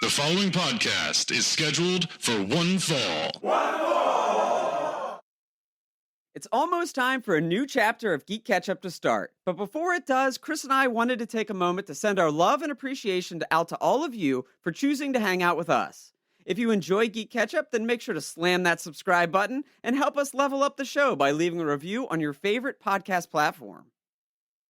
The following podcast is scheduled for one fall. It's almost time for a new chapter of GeeK KetchUp to start. But before it does, Chris and I wanted to take a moment to send our love and appreciation out to all of you for choosing to hang out with us. If you enjoy GeeK KetchUp, then make sure to slam that subscribe button and help us level up the show by leaving a review on your favorite podcast platform.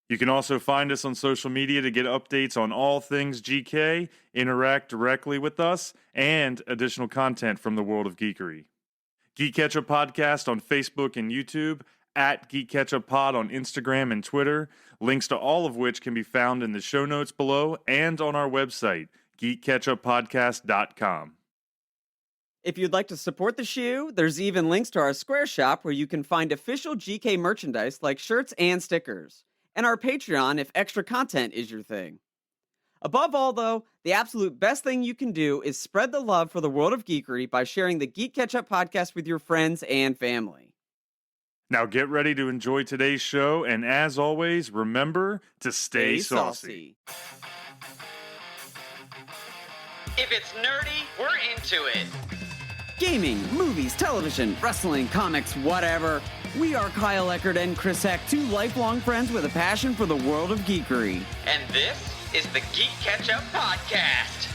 You can also find us on social media to get updates on all things GK, interact directly with us, and additional content from the world of geekery. GeeK KetchUp Podcast on Facebook and YouTube, at GeeK KetchUp Pod on Instagram and Twitter, links to all of which can be found in the show notes below and on our website, geekketchuppodcast.com. If you'd like to support the show, there's even links to our Square shop where you can find official GK merchandise like shirts and stickers, and our Patreon if extra content is your thing. Above all, though, the absolute best thing you can do is spread the love for the world of geekery by sharing the GeeK KetchUp podcast with your friends and family. Now get ready to enjoy today's show, and as always, remember to stay saucy. If it's nerdy, we're into it. Gaming, movies, television, wrestling, comics, whatever. We are Kyle Eckert and Chris Heck, two lifelong friends with a passion for the world of geekery. And this is the GeeK KetchUp Podcast.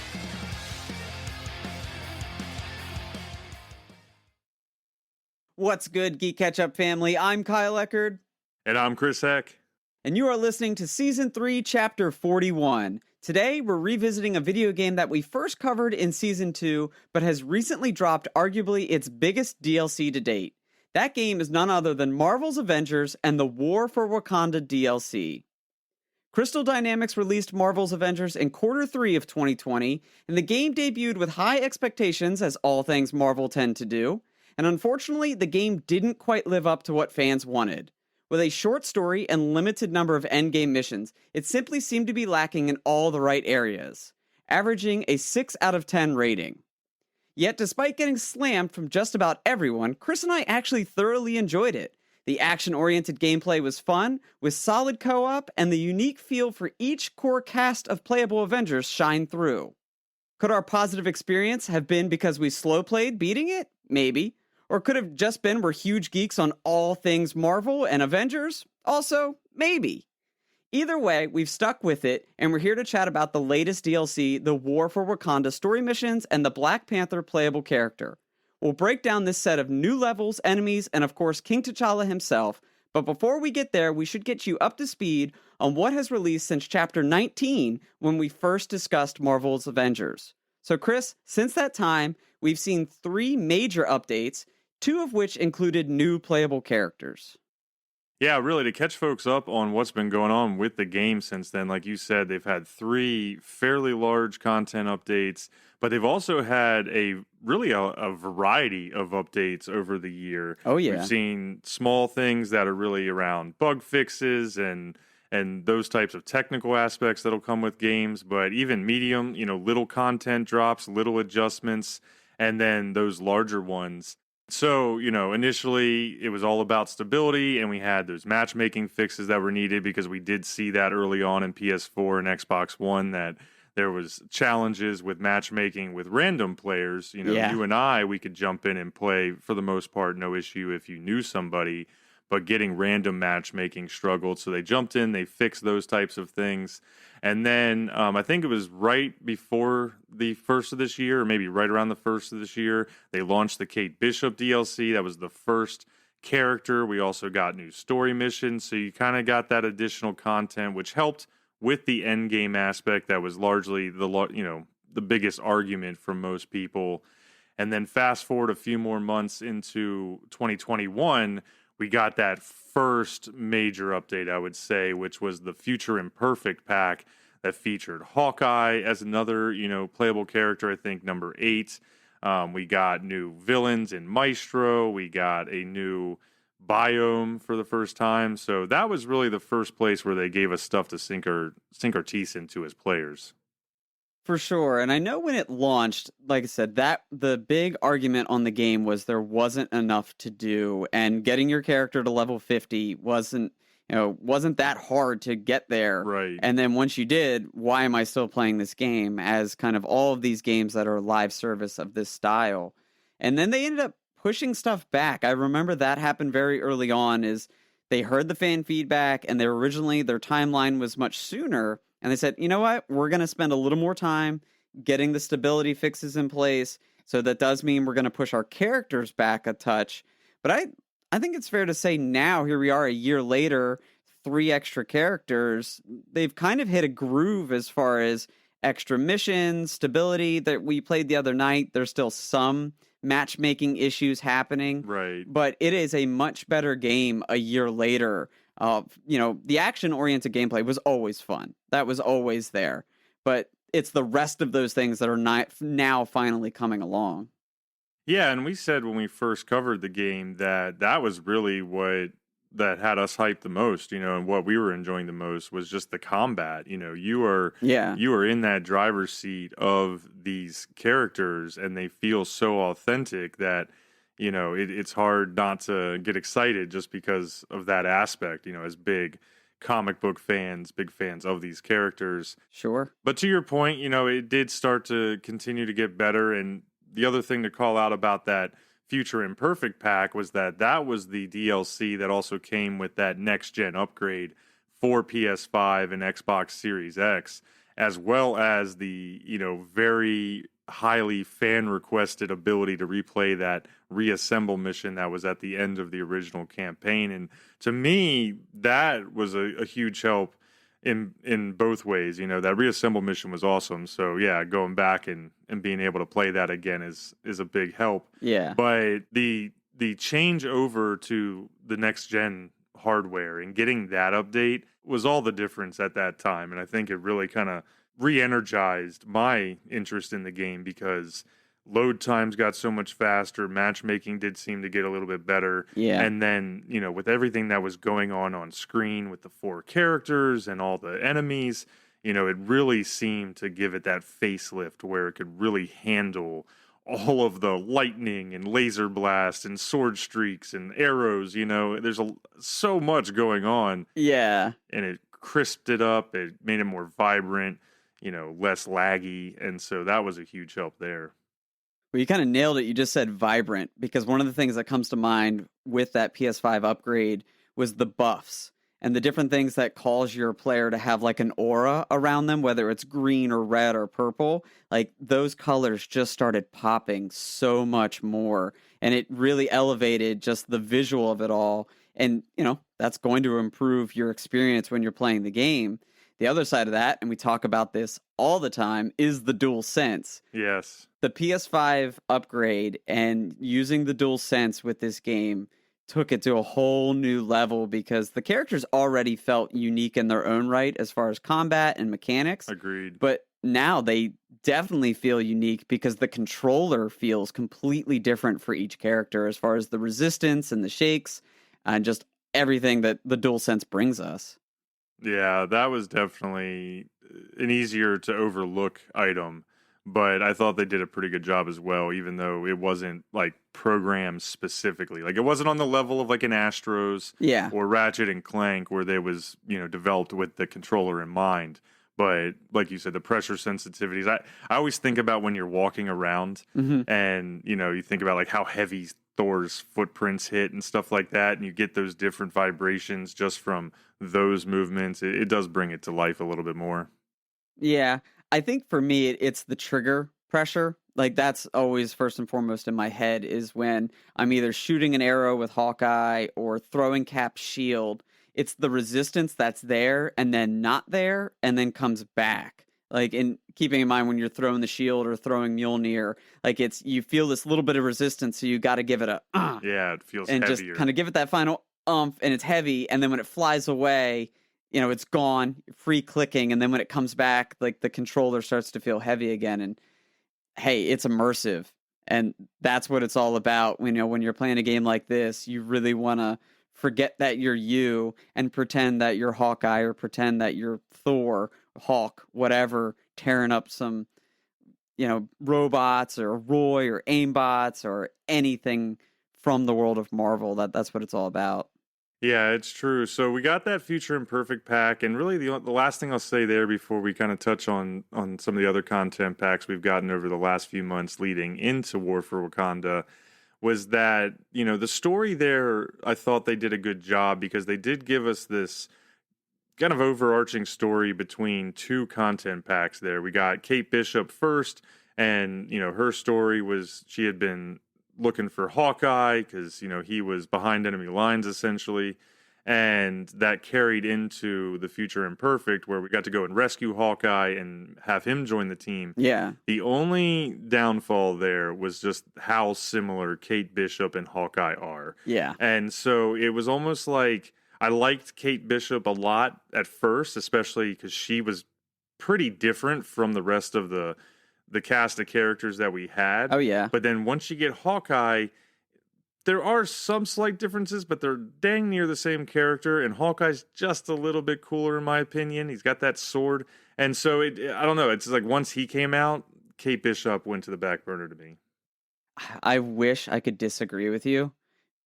What's good, GeeK KetchUp family? I'm Kyle Eckert. And I'm Chris Heck. And you are listening to Season 3, Chapter 41. Today, we're revisiting a video game that we first covered in Season 2, but has recently dropped arguably its biggest DLC to date. That game is none other than Marvel's Avengers and the War for Wakanda DLC. Crystal Dynamics released Marvel's Avengers in Q3 of 2020, and the game debuted with high expectations, as all things Marvel tend to do, and unfortunately, the game didn't quite live up to what fans wanted. With a short story and limited number of endgame missions, it simply seemed to be lacking in all the right areas, averaging a 6 out of 10 rating. Yet, despite getting slammed from just about everyone, Chris and I actually thoroughly enjoyed it. The action-oriented gameplay was fun, with solid co-op, and the unique feel for each core cast of playable Avengers shine through. Could our positive experience have been because we slow-played beating it? Maybe. Or could have just been we're huge geeks on all things Marvel and Avengers? Also, maybe. Either way, we've stuck with it, and we're here to chat about the latest DLC, the War for Wakanda story missions, and the Black Panther playable character. We'll break down this set of new levels, enemies, and of course King T'Challa himself, but before we get there, we should get you up to speed on what has released since Chapter 19, when we first discussed Marvel's Avengers. So Chris, since that time, we've seen 3 major updates, 2 of which included new playable characters. Yeah, really, to catch folks up on what's been going on with the game since then, like you said, they've had 3 fairly large content updates, but they've also had a variety of updates over the year. Oh, yeah. We've seen small things that are really around bug fixes and those types of technical aspects that'll come with games, but even medium, little content drops, little adjustments, and then those larger ones. So, initially it was all about stability, and we had those matchmaking fixes that were needed because we did see that early on in PS4 and Xbox One that there was challenges with matchmaking with random players. Yeah. You and I, we could jump in and play for the most part, no issue if you knew somebody, but getting random matchmaking struggled. So they jumped in, they fixed those types of things. And then I think it was right before the first of this year, or maybe right around the first of this year, they launched the Kate Bishop DLC. That was the first character. We also got new story missions. So you kind of got that additional content, which helped with the end game aspect. That was largely the biggest argument from most people. And then fast forward a few more months into 2021, we got that first major update, I would say, which was the Future Imperfect pack that featured Hawkeye as another, playable character, I think number 8. We got new villains in Maestro. We got a new biome for the first time. So that was really the first place where they gave us stuff to sink our teeth into as players. For sure. And I know when it launched, like I said, that the big argument on the game was there wasn't enough to do, and getting your character to level 50 wasn't wasn't that hard to get there. Right. And then once you did, why am I still playing this game? As kind of all of these games that are live service of this style. And then they ended up pushing stuff back. I remember that happened very early on. Is they heard the fan feedback, and their timeline was much sooner. And they said, you know what? We're going to spend a little more time getting the stability fixes in place. So that does mean we're going to push our characters back a touch. But I think it's fair to say now, here we are a year later, 3 extra characters. They've kind of hit a groove as far as extra missions, stability that we played the other night. There's still some matchmaking issues happening. Right. But it is a much better game a year later. The action-oriented gameplay was always fun. That was always there. But it's the rest of those things that are now finally coming along. Yeah, and we said when we first covered the game that was really what that had us hyped the most, and what we were enjoying the most was just the combat. You are in that driver's seat of these characters, and they feel so authentic that it's hard not to get excited just because of that aspect. As big comic book fans, big fans of these characters. Sure. But to your point, it did start to continue to get better. And the other thing to call out about that Future Imperfect pack was that was the DLC that also came with that next gen upgrade for PS5 and Xbox Series X, as well as the, very highly fan requested ability to replay that reassemble mission that was at the end of the original campaign. And to me, that was a huge help in both ways. That reassemble mission was awesome. So yeah, going back and being able to play that again is a big help. Yeah. But the change over to the next gen hardware and getting that update was all the difference at that time. And I think it really kind of re-energized my interest in the game, because load times got so much faster, matchmaking did seem to get a little bit better. Yeah. And then, with everything that was going on screen with the 4 characters and all the enemies, it really seemed to give it that facelift where it could really handle all of the lightning and laser blasts and sword streaks and arrows. There's so much going on. Yeah. And it crisped it up. It made it more vibrant, less laggy. And so that was a huge help there. Well, you kind of nailed it. You just said vibrant, because one of the things that comes to mind with that PS5 upgrade was the buffs and the different things that cause your player to have like an aura around them, whether it's green or red or purple. Like those colors just started popping so much more, and it really elevated just the visual of it all. And, that's going to improve your experience when you're playing the game. The other side of that, and we talk about this all the time, is the DualSense. Yes. The PS5 upgrade and using the DualSense with this game took it to a whole new level, because the characters already felt unique in their own right as far as combat and mechanics. Agreed. But now they definitely feel unique because the controller feels completely different for each character as far as the resistance and the shakes and just everything that the DualSense brings us. Yeah, that was definitely an easier to overlook item, but I thought they did a pretty good job as well, even though it wasn't like programmed specifically. Like it wasn't on the level of like an Astros or Ratchet and Clank, where they was, developed with the controller in mind. But like you said, the pressure sensitivities, I always think about when you're walking around and, you think about like how heavy Thor's footprints hit and stuff like that, and you get those different vibrations just from those movements. It does bring it to life a little bit more. Yeah, I think for me, it's the trigger pressure. Like that's always first and foremost in my head, is when I'm either shooting an arrow with Hawkeye or throwing Cap's shield. It's the resistance that's there and then not there and then comes back. Like, in keeping in mind when you're throwing the shield or throwing Mjolnir, like you feel this little bit of resistance, so you got to give it a yeah, it feels and heavier. just kind of give it that final and it's heavy, and then when it flies away, it's gone, free clicking, and then when it comes back, like the controller starts to feel heavy again, and hey, it's immersive, and that's what it's all about. When you're playing a game like this, you really want to forget that you're you and pretend that you're Hawkeye or pretend that you're Thor, Hawk, whatever, tearing up some, robots or Roy or aimbots or anything from the world of Marvel. That's what it's all about. Yeah, it's true. So we got that Future Imperfect pack, and really the last thing I'll say there before we kind of touch on some of the other content packs we've gotten over the last few months leading into War for Wakanda was that, the story there, I thought they did a good job because they did give us this kind of overarching story between two content packs there. We got Kate Bishop first, and, her story was she had been looking for Hawkeye because, he was behind enemy lines essentially. And that carried into the Future Imperfect, where we got to go and rescue Hawkeye and have him join the team. Yeah. The only downfall there was just how similar Kate Bishop and Hawkeye are. Yeah. And so it was almost like I liked Kate Bishop a lot at first, especially because she was pretty different from the rest of the cast of characters that we had. Oh, yeah. But then once you get Hawkeye, there are some slight differences, but they're dang near the same character. And Hawkeye's just a little bit cooler, in my opinion. He's got that sword. And so, I don't know. It's like once he came out, Kate Bishop went to the back burner to me. I wish I could disagree with you,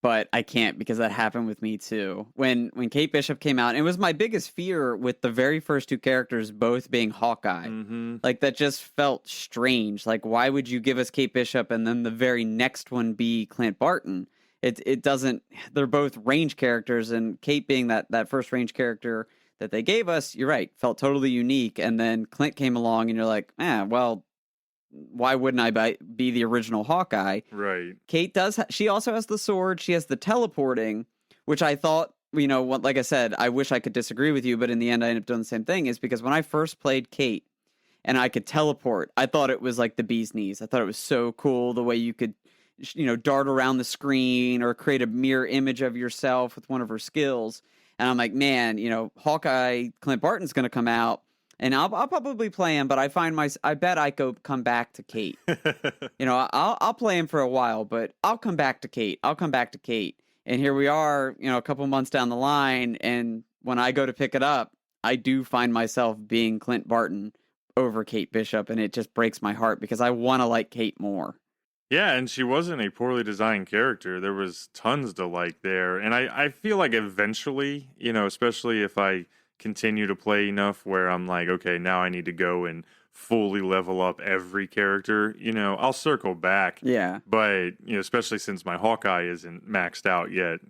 but I can't because that happened with me too. When Kate Bishop came out, it was my biggest fear with the very first two characters both being Hawkeye. Mm-hmm. Like, that just felt strange. Like, why would you give us Kate Bishop and then the very next one be Clint Barton? It doesn't. They're both range characters, and Kate being that first range character that they gave us, you're right, felt totally unique. And then Clint came along, and you're like, well, why wouldn't I be the original Hawkeye? Right. Kate does. She also has the sword. She has the teleporting, which I thought, like I said, I wish I could disagree with you, but in the end, I ended up doing the same thing. Is because when I first played Kate and I could teleport, I thought it was like the bee's knees. I thought it was so cool the way you could, dart around the screen or create a mirror image of yourself with one of her skills. And I'm like, man, Hawkeye, Clint Barton's going to come out. And I'll probably play him, but I bet I go come back to Kate. I'll play him for a while, but I'll come back to Kate. And here we are, a couple months down the line, and when I go to pick it up, I do find myself being Clint Barton over Kate Bishop, and it just breaks my heart because I want to like Kate more. Yeah, and she wasn't a poorly designed character. There was tons to like there. And I feel like eventually, especially if I continue to play enough where I'm like, okay, now I need to go and fully level up every character, I'll circle back. Yeah. But, especially since my Hawkeye isn't maxed out yet,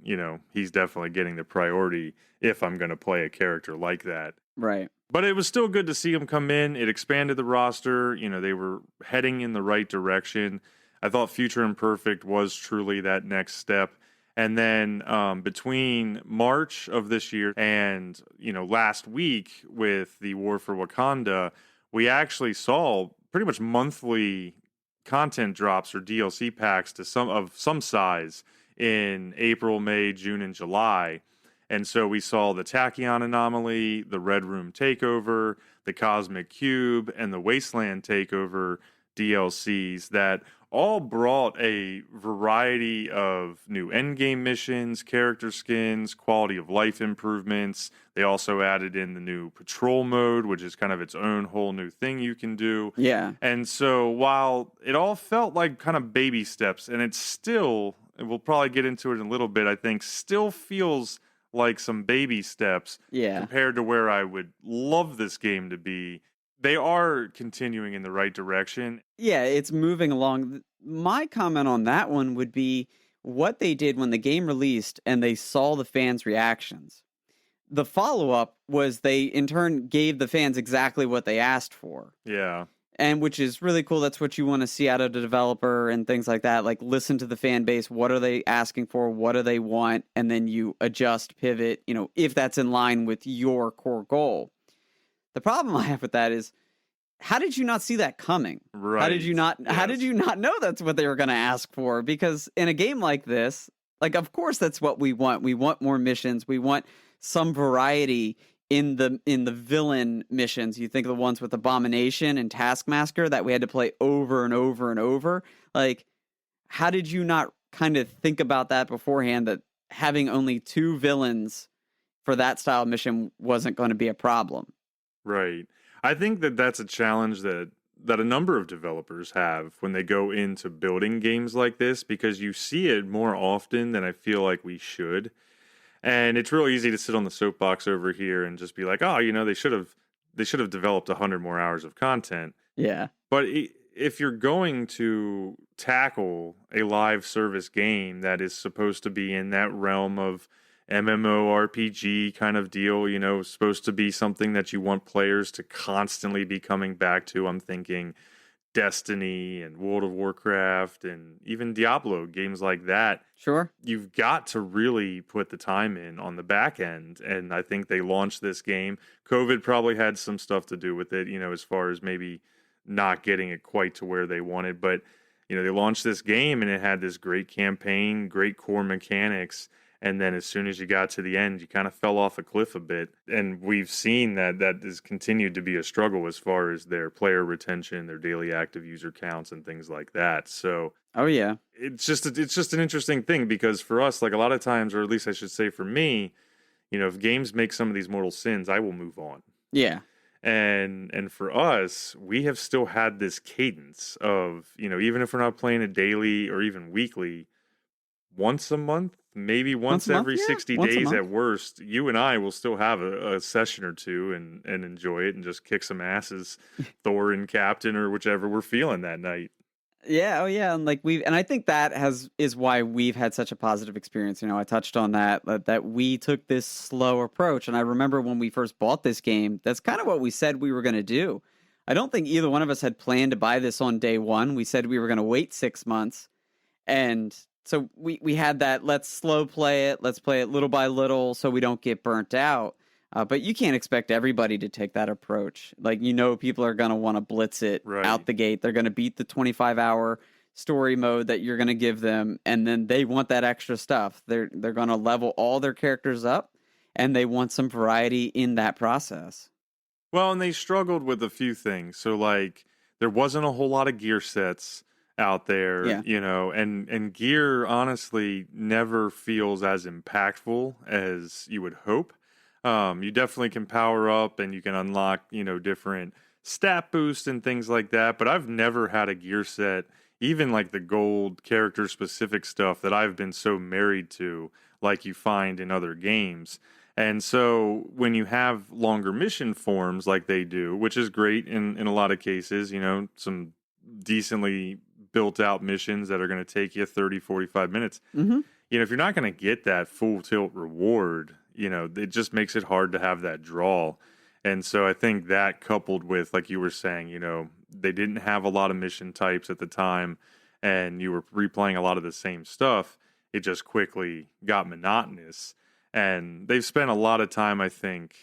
he's definitely getting the priority if I'm going to play a character like that. Right. But it was still good to see him come in. It expanded the roster. They were heading in the right direction. I thought Future Imperfect was truly that next step. And then between March of this year and, last week with the War for Wakanda, we actually saw pretty much monthly content drops or DLC packs to some size in April, May, June, and July. And so we saw the Tachyon Anomaly, the Red Room Takeover, the Cosmic Cube, and the Wasteland Takeover DLCs that all brought a variety of new endgame missions, character skins, quality of life improvements. They also added in the new patrol mode, which is kind of its own whole new thing you can do. Yeah. And so while it all felt like kind of baby steps, and it's still, and we'll probably get into it in a little bit, I think still feels like some baby steps compared to where I would love this game to be. They are continuing in the right direction. Yeah, it's moving along. My comment on that one would be what they did when the game released and they saw the fans' reactions. The follow-up was they, in turn, gave the fans exactly what they asked for. Yeah. And which is really cool. That's what you want to see out of the developer and things like that. Like, listen to the fan base. What are they asking for? What do they want? And then you adjust, pivot, if that's in line with your core goal. The problem I have with that is, how did you not see that coming? Right. How did you not? Yes. How did you not know that's what they were going to ask for? Because in a game like this, of course, that's what we want. We want more missions. We want some variety in the villain missions. You think of the ones with Abomination and Taskmaster that we had to play over and over and over. Like, how did you not kind of think about that beforehand? That having only 2 villains for that style of mission wasn't going to be a problem. Right. I think that that's a challenge that a number of developers have when they go into building games like this, because you see it more often than I feel like we should. And it's real easy to sit on the soapbox over here and just be like, oh, they should have developed 100 more hours of content. Yeah. But if you're going to tackle a live service game that is supposed to be in that realm of MMORPG kind of deal, supposed to be something that you want players to constantly be coming back to, I'm thinking Destiny and World of Warcraft and even Diablo, games like that. Sure. You've got to really put the time in on the back end. And I think they launched this game. COVID probably had some stuff to do with it, as far as maybe not getting it quite to where they wanted. But, they launched this game and it had this great campaign, great core mechanics. And then as soon as you got to the end, you kind of fell off a cliff a bit. And we've seen that has continued to be a struggle as far as their player retention, their daily active user counts, and things like that. So, oh yeah, it's just an interesting thing, because for us, like a lot of times, or at least I should say for me, if games make some of these mortal sins, I will move on. Yeah. And for us, we have still had this cadence of, even if we're not playing it daily or even weekly, once a month, maybe once every 60 days at worst, you and I will still have a session or two and enjoy it and just kick some asses, Thor and Captain or whichever we're feeling that night. Yeah, oh yeah, and and I think that is why we've had such a positive experience. I touched on that we took this slow approach, and I remember when we first bought this game, that's kind of what we said we were going to do. I don't think either one of us had planned to buy this on day one. We said we were going to wait 6 months, and so we had that, let's slow play it, let's play it little by little so we don't get burnt out. But you can't expect everybody to take that approach. People are going to want to blitz it out the gate. They're going to beat the 25-hour story mode that you're going to give them, and then they want that extra stuff. They're going to level all their characters up, and they want some variety in that process. Well, and they struggled with a few things. So, there wasn't a whole lot of gear sets out there, and gear honestly never feels as impactful as you would hope. You definitely can power up and you can unlock, different stat boosts and things like that. But I've never had a gear set, even the gold character specific stuff, that I've been so married to, like you find in other games. And so when you have longer mission forms like they do, which is great in a lot of cases, some decently built out missions that are going to take you 30, 45 minutes. Mm-hmm. If you're not going to get that full tilt reward, it just makes it hard to have that draw. And so I think that, coupled with, like you were saying, they didn't have a lot of mission types at the time and you were replaying a lot of the same stuff, it just quickly got monotonous. And they've spent a lot of time, I think,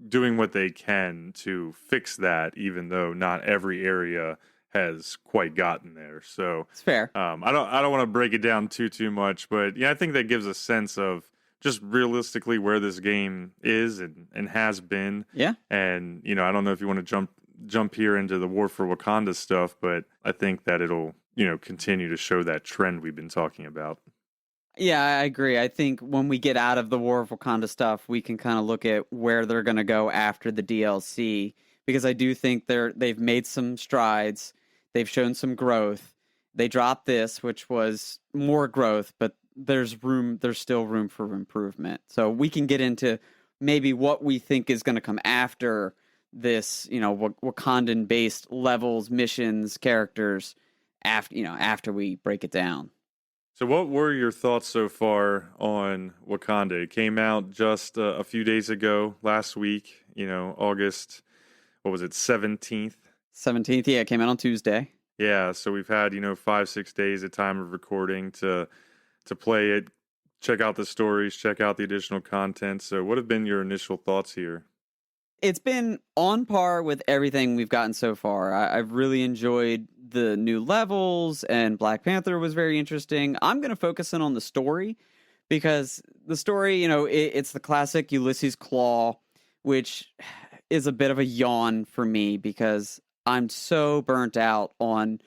doing what they can to fix that, even though not every area has quite gotten there. So it's fair. I don't want to break it down too much, but yeah, I think that gives a sense of just realistically where this game is and has been. Yeah. And I don't know if you want to jump here into the War for Wakanda stuff, but I think that it'll continue to show that trend we've been talking about. Yeah, I agree. I think when we get out of the War of Wakanda stuff, we can kind of look at where they're going to go after the DLC, because I do think they've made some strides. They've shown some growth. They dropped this, which was more growth, but there's still room for improvement. So we can get into maybe what we think is going to come after this, Wakandan-based levels, missions, characters, after we break it down. So what were your thoughts so far on Wakanda? It came out just a few days ago, last week, August, what was it, 17th? 17th, yeah, it came out on Tuesday. Yeah, so we've had, 5-6 days at time of recording to play it, check out the stories, check out the additional content. So what have been your initial thoughts here? It's been on par with everything we've gotten so far. I've really enjoyed the new levels, and Black Panther was very interesting. I'm going to focus in on the story, because the story, it's the classic Ulysses Claw, which is a bit of a yawn for me because I'm so burnt out on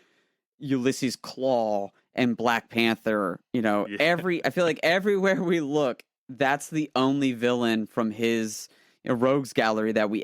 Ulysses Claw and Black Panther. Yeah. I feel like everywhere we look, that's the only villain from his rogues gallery that we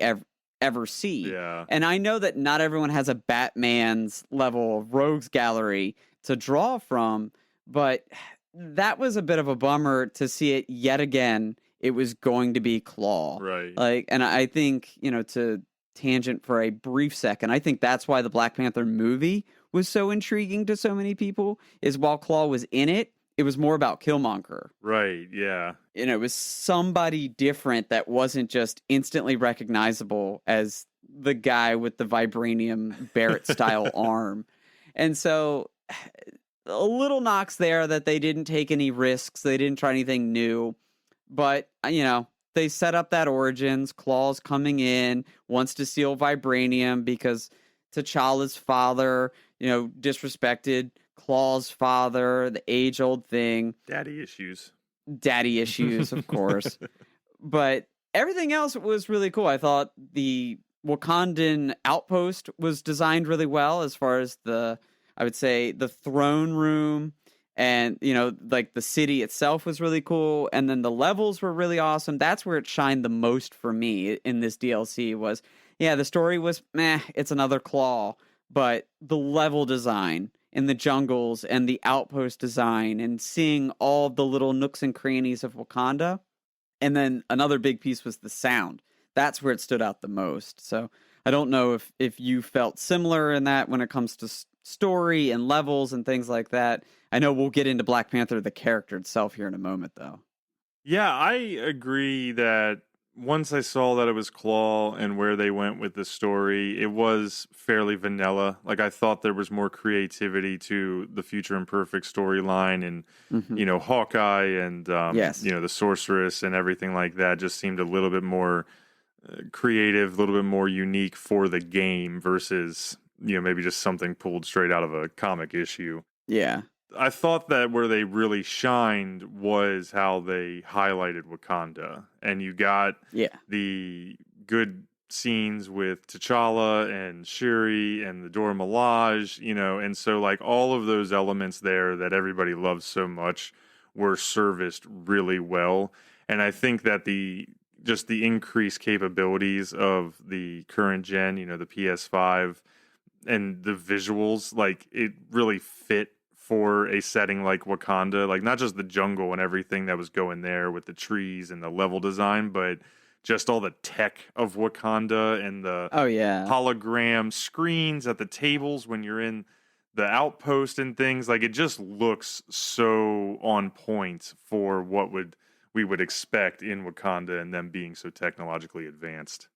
ever see. Yeah. And I know that not everyone has a Batman's level of rogues gallery to draw from, but that was a bit of a bummer to see it yet again it was going to be Claw. Right. Like, and I think, to tangent for a brief second, I think that's why the Black Panther movie was so intriguing to so many people, is while Claw was in it, it was more about Killmonger. Right, yeah. It was somebody different that wasn't just instantly recognizable as the guy with the vibranium Barrett-style arm. And so, a little knocks there that they didn't take any risks, they didn't try anything new, but, they set up that Origins, Claw's coming in, wants to steal vibranium because T'Challa's father, disrespected Claw's father, the age-old thing. Daddy issues, of course. But everything else was really cool. I thought the Wakandan outpost was designed really well as far as I would say, the throne room and, like the city itself was really cool. And then the levels were really awesome. That's where it shined the most for me in this DLC was, the story was meh, it's another Claw. But the level design in the jungles and the outpost design and seeing all the little nooks and crannies of Wakanda. And then another big piece was the sound. That's where it stood out the most. So I don't know if you felt similar in that when it comes to story and levels and things like that. I know we'll get into Black Panther, the character itself, here in a moment, though. Yeah, I agree that once I saw that it was Claw and where they went with the story, it was fairly vanilla. Like, I thought there was more creativity to the Future Imperfect storyline and, Hawkeye and, yes. The Sorceress and everything like that just seemed a little bit more creative, a little bit more unique for the game versus, maybe just something pulled straight out of a comic issue. Yeah. I thought that where they really shined was how they highlighted Wakanda. And you got the good scenes with T'Challa and Shuri and the Dora Milaje, and so like all of those elements there that everybody loves so much were serviced really well. And I think that the increased capabilities of the current gen, the PS5 and the visuals, like it really fit for a setting like Wakanda, like not just the jungle and everything that was going there with the trees and the level design, but just all the tech of Wakanda and the hologram screens at the tables when you're in the outpost and things. Like it just looks so on point for what we would expect in Wakanda and them being so technologically advanced.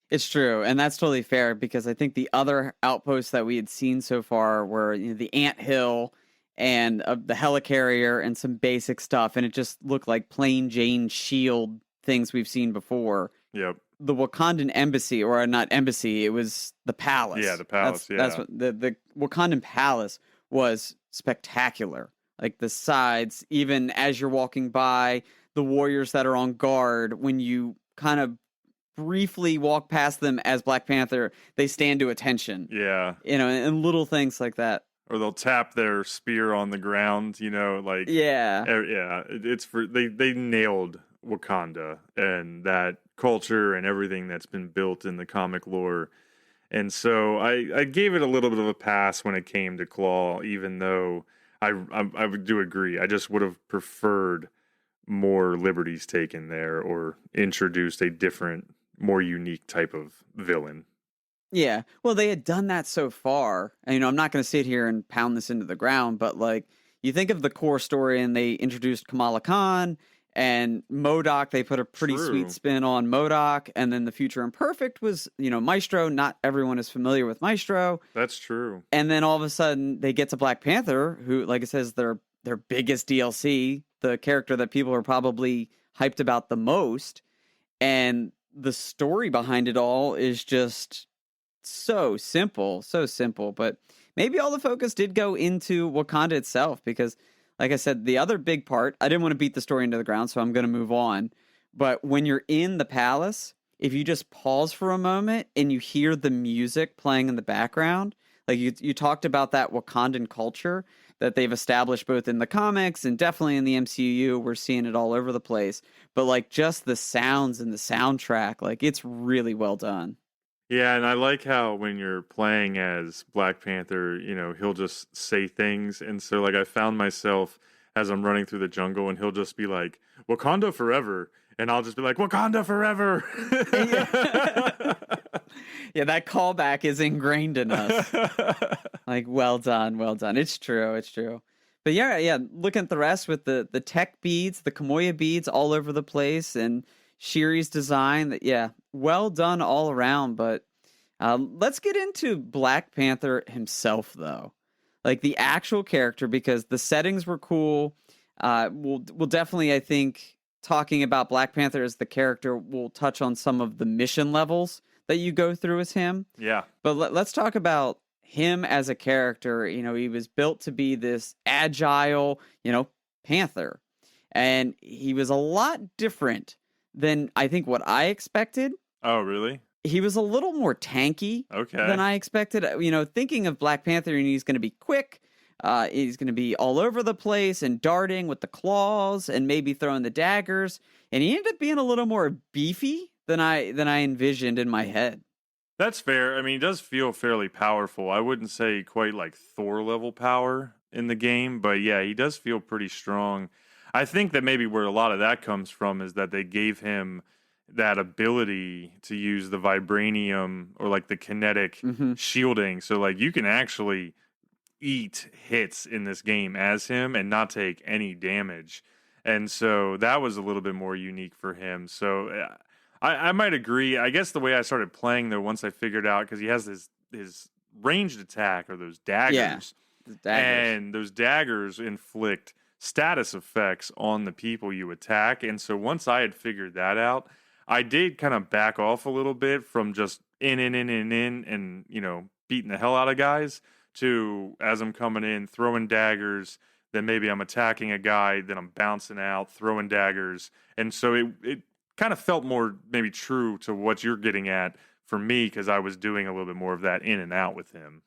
It's true, and that's totally fair because I think the other outposts that we had seen so far were the anthill and the helicarrier and some basic stuff, and it just looked like plain Jane shield things we've seen before. Yep. The Wakandan embassy, or not embassy, it was the palace. Yeah, the palace. That's what the Wakandan palace was spectacular. Like the sides, even as you're walking by, the warriors that are on guard, when you kind of briefly walk past them as Black Panther, they stand to attention. Yeah. And little things like that. Or they'll tap their spear on the ground, like it's for they nailed Wakanda and that culture and everything that's been built in the comic lore. And so I gave it a little bit of a pass when it came to Claw, even though I do agree. I just would have preferred more liberties taken there or introduced a different, more unique type of villain. Yeah, well, they had done that so far. And, I'm not going to sit here and pound this into the ground, but like you think of the core story and they introduced Kamala Khan and MODOK. They put a pretty sweet spin on MODOK. And then the Future Imperfect was, Maestro. Not everyone is familiar with Maestro. That's true. And then all of a sudden they get to Black Panther, who, like it says, their biggest DLC, the character that people are probably hyped about the most. And the story behind it all is just so simple, but maybe all the focus did go into Wakanda itself because, like I said, the other big part, I didn't want to beat the story into the ground, so I'm going to move on. But when you're in the palace, if you just pause for a moment and you hear the music playing in the background, like you talked about that Wakandan culture that they've established both in the comics and definitely in the MCU, we're seeing it all over the place. But like just the sounds and the soundtrack, like it's really well done. Yeah, and I like how when you're playing as Black Panther, he'll just say things. And so, like, I found myself as I'm running through the jungle and he'll just be like, Wakanda forever. and I'll just be like, Wakanda forever. Yeah, that callback is ingrained in us. Like, well done, well done. It's true, it's true. But yeah, looking at the rest with the tech beads, the Kamoya beads all over the place, and Shiri's design, that yeah, well done all around. But let's get into Black Panther himself, though. Like the actual character, because the settings were cool. We'll definitely, I think, talking about Black Panther as the character, we'll touch on some of the mission levels that you go through as him. Yeah. But let's talk about him as a character. You know, he was built to be this agile, panther. And he was a lot different than I think what I expected. Oh, really? He was a little more tanky than I expected. Thinking of Black Panther, and he's going to be quick. He's going to be all over the place and darting with the claws and maybe throwing the daggers. And he ended up being a little more beefy than I envisioned in my head. That's fair. I mean, he does feel fairly powerful. I wouldn't say quite like Thor level power in the game, but yeah, he does feel pretty strong. I think that maybe where a lot of that comes from is that they gave him that ability to use the vibranium or like the kinetic shielding. So like you can actually eat hits in this game as him and not take any damage. And so that was a little bit more unique for him. So I might agree. I guess the way I started playing though, once I figured out, because he has his ranged attack or those daggers. Yeah, the daggers. And those daggers inflict status effects on the people you attack. And so once I had figured that out, I did kind of back off a little bit from just in and beating the hell out of guys to, as I'm coming in, throwing daggers, then maybe I'm attacking a guy, then I'm bouncing out, throwing daggers. And so it kind of felt more maybe true to what you're getting at for me, because I was doing a little bit more of that in and out with him.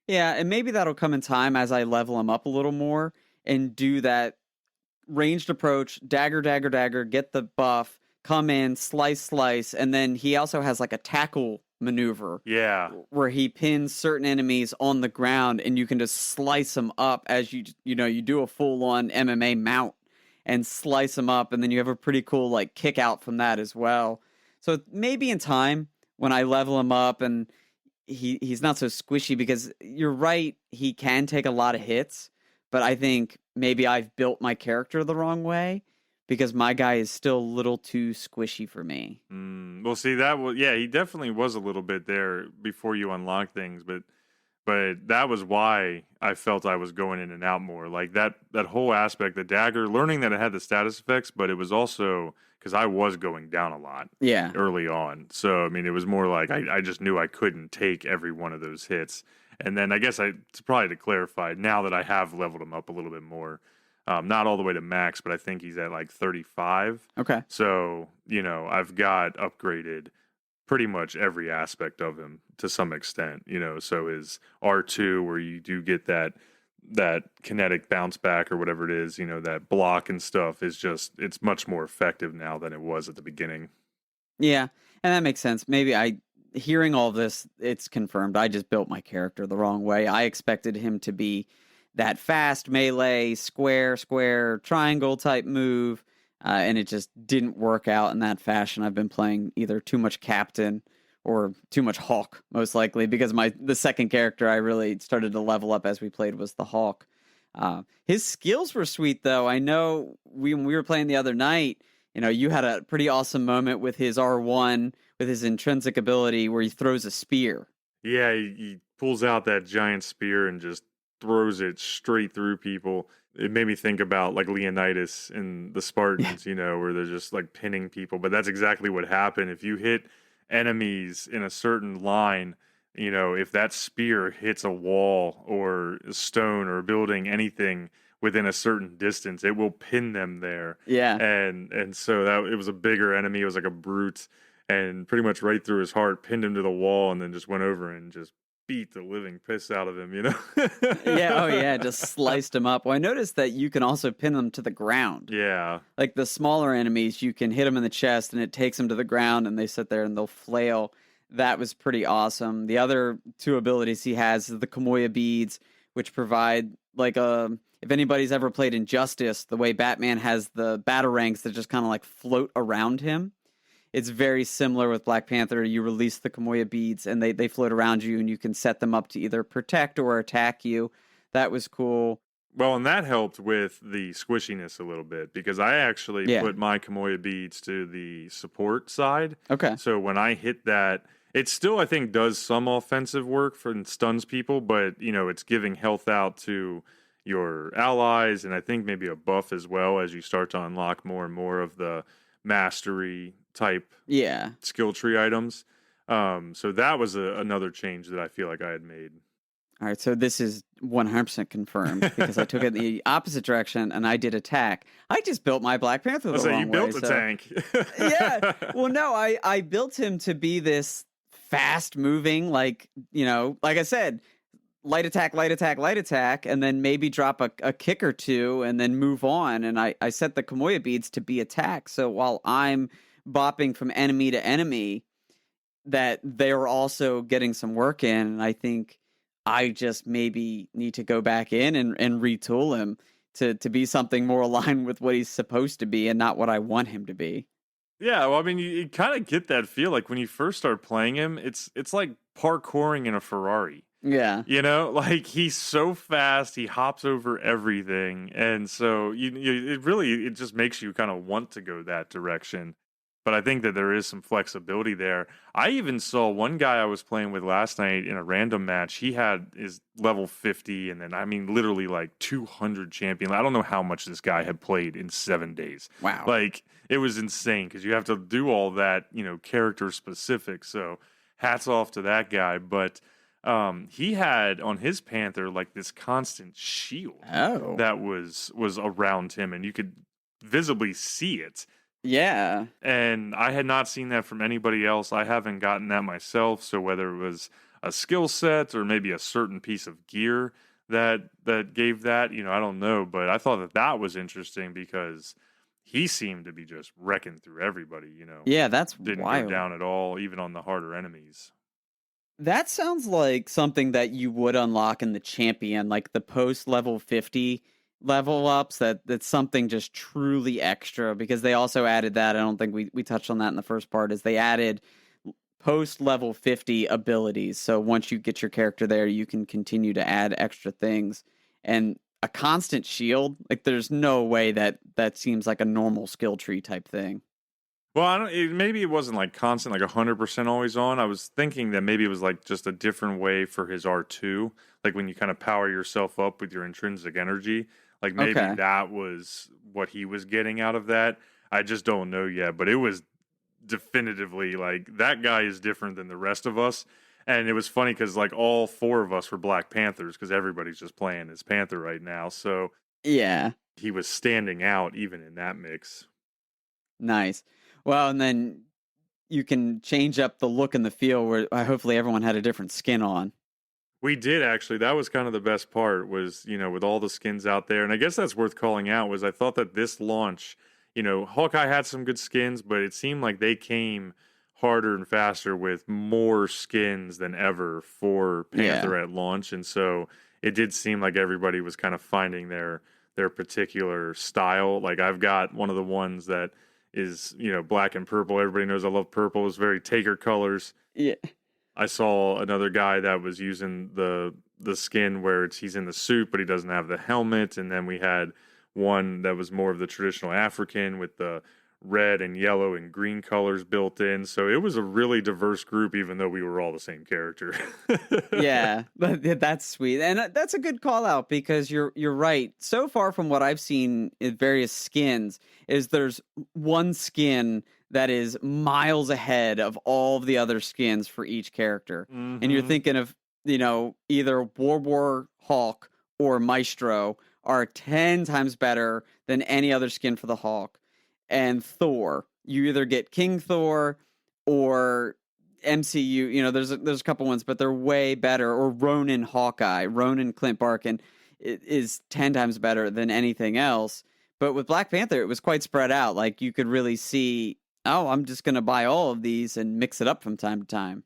Yeah, and maybe that'll come in time as I level him up a little more and do that ranged approach, dagger, get the buff, come in, slice, and then he also has like a tackle maneuver. Yeah. Where he pins certain enemies on the ground and you can just slice them up as you do a full-on MMA mount and slice them up, and then you have a pretty cool like kick out from that as well. So maybe in time when I level him up and he's not so squishy, because you're right, he can take a lot of hits, but I think maybe I've built my character the wrong way, because my guy is still a little too squishy for me. Well, see, he definitely was a little bit there before you unlock things, but that was why I felt I was going in and out more. Like that whole aspect, the dagger, learning that it had the status effects, but it was also because I was going down a lot early on. So, I mean, it was more like I just knew I couldn't take every one of those hits. And then I guess to clarify, now that I have leveled him up a little bit more, not all the way to max, but I think he's at like 35. Okay. So, I've got upgraded pretty much every aspect of him to some extent, so his R2, where you do get that kinetic bounce back or whatever it is, that block and stuff is it's much more effective now than it was at the beginning. Yeah. And that makes sense. Maybe hearing all this, it's confirmed. I just built my character the wrong way. I expected him to be that fast melee, square, triangle type move. And it just didn't work out in that fashion. I've been playing either too much Captain or too much Hawk, most likely, because the second character I really started to level up as we played was the Hawk. His skills were sweet, though. I know when we were playing the other night, you had a pretty awesome moment with his R1, with his intrinsic ability where he throws a spear. Yeah, he pulls out that giant spear and just throws it straight through people. It made me think about like Leonidas and the Spartans, where they're just like pinning people. But that's exactly what happened. If you hit enemies in a certain line, if that spear hits a wall or a stone or a building, anything within a certain distance, it will pin them there. Yeah. And so it was a bigger enemy. It was like a brute, and pretty much right through his heart, pinned him to the wall, and then just went over and just beat the living piss out of him, Yeah, just sliced him up. Well, I noticed that you can also pin them to the ground. Yeah. Like the smaller enemies, you can hit them in the chest and it takes them to the ground and they sit there and they'll flail. That was pretty awesome. The other two abilities he has is the Kamoya beads, which provide like if anybody's ever played Injustice, the way Batman has the batarangs that just kind of like float around him. It's very similar with Black Panther. You release the Kamoya beads and they float around you and you can set them up to either protect or attack you. That was cool. Well, and that helped with the squishiness a little bit because I actually put my Kamoya beads to the support side. Okay. So when I hit that, it still, I think, does some offensive work and stuns people, but, you know, it's giving health out to your allies and I think maybe a buff as well as you start to unlock more and more of the mastery type skill tree items. So that was another change that I feel like I had made. All right, so this is 100% confirmed because I took it the opposite direction and I did attack. I just built my Black Panther the wrong way. You built a tank. Yeah. Well, no, I built him to be this fast-moving, like, you know, like I said, light attack, and then maybe drop a kick or two and then move on. And I set the Kamoya beads to be attack. So while I'm bopping from enemy to enemy, that they're also getting some work in. And I think I just maybe need to go back in and retool him to be something more aligned with what he's supposed to be and not what I want him to be. Yeah, well, I mean, you kind of get that feel like when you first start playing him, it's like parkouring in a Ferrari. Yeah. You know, like he's so fast, he hops over everything. And so it just makes you kind of want to go that direction. But I think that there is some flexibility there. I even saw one guy I was playing with last night in a random match. He had his level 50 and then, I mean, literally like 200 champion. I don't know how much this guy had played in 7 days. Wow. Like, it was insane because you have to do all that, you know, character specific. So hats off to that guy. But he had on his Panther like this constant shield that was around him and you could visibly see it. Yeah. And I had not seen that from anybody else. I haven't gotten that myself. So whether it was a skill set or maybe a certain piece of gear that gave that, you know, I don't know. But I thought that was interesting because he seemed to be just wrecking through everybody, you know. Yeah, that's didn't wild. go down at all, even on the harder enemies. That sounds like something that you would unlock in the champion, like the post level 50 level ups. That's something just truly extra because they also added that. I don't think we touched on that in the first part. Is they added post level 50 abilities. So once you get your character there, you can continue to add extra things and a constant shield. Like there's no way that seems like a normal skill tree type thing. Well, maybe it wasn't like constant, like 100% always on. I was thinking that maybe it was like just a different way for his R2, like when you kind of power yourself up with your intrinsic energy. Like maybe that was what he was getting out of that. I just don't know yet, but it was definitively like that guy is different than the rest of us. And it was funny because like all 4 of us were Black Panthers because everybody's just playing as Panther right now. So yeah, he was standing out even in that mix. Nice. Well, and then you can change up the look and the feel where hopefully everyone had a different skin on. We did actually. That was kind of the best part was, you know, with all the skins out there. And I guess that's worth calling out was I thought that this launch, you know, Hawkeye had some good skins, but it seemed like they came harder and faster with more skins than ever for Panther at launch. And so it did seem like everybody was kind of finding their particular style. Like I've got one of the ones that is, you know, black and purple. Everybody knows I love purple. It's very Taker colors. Yeah. I saw another guy that was using the skin where he's in the suit, but he doesn't have the helmet. And then we had one that was more of the traditional African with the red and yellow and green colors built in. So it was a really diverse group, even though we were all the same character. Yeah, that's sweet. And that's a good call out because you're right. So far from what I've seen in various skins is there's one skin that is miles ahead of all of the other skins for each character. Mm-hmm. And you're thinking of, you know, either War Hulk or Maestro are 10 times better than any other skin for the Hulk. And Thor, you either get King Thor or MCU, you know, there's a couple ones, but they're way better. Or Ronin Hawkeye, Ronin Clint Barkin is 10 times better than anything else. But with Black Panther, it was quite spread out. Like you could really see, oh, I'm just going to buy all of these and mix it up from time to time.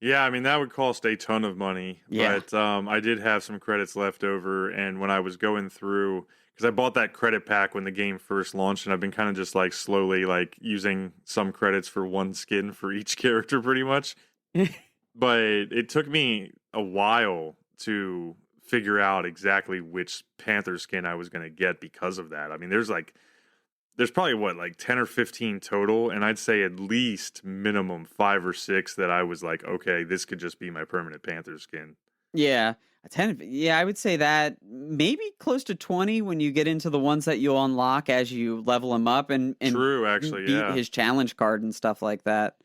Yeah, I mean, that would cost a ton of money, Yeah. but I did have some credits left over, and when I was going through, because I bought that credit pack when the game first launched, and I've been kind of just like slowly like using some credits for one skin for each character, pretty much. But it took me a while to figure out exactly which Panther skin I was going to get because of that. I mean, there's probably what, like 10 or 15 total, and I'd say at least minimum 5 or 6 that I was like, okay, this could just be my permanent Panther skin. Yeah. Yeah, I would say that maybe close to 20 when you get into the ones that you'll unlock as you level him up and True, actually, beat yeah. his challenge card and stuff like that.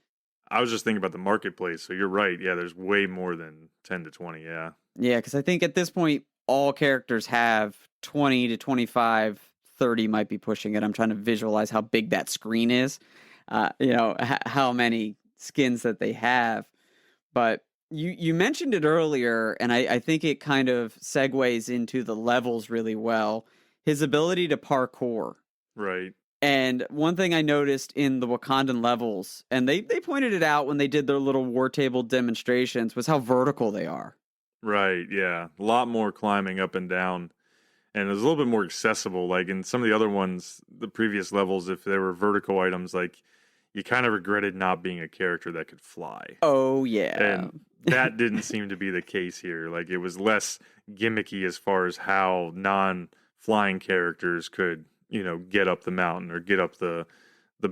I was just thinking about the marketplace, so you're right. Yeah, there's way more than 10 to 20, yeah. Yeah, because I think at this point, all characters have 20 to 25, 30 might be pushing it. I'm trying to visualize how big that screen is, how many skins that they have. But you mentioned it earlier, and I think it kind of segues into the levels really well. His ability to parkour. Right. And one thing I noticed in the Wakandan levels, and they pointed it out when they did their little war table demonstrations, was how vertical they are. Right, yeah. A lot more climbing up and down. And it was a little bit more accessible. Like in some of the other ones, the previous levels, if there were vertical items, like you kind of regretted not being a character that could fly. Oh, yeah. And that didn't seem to be the case here. Like it was less gimmicky as far as how non-flying characters could, get up the mountain or get up the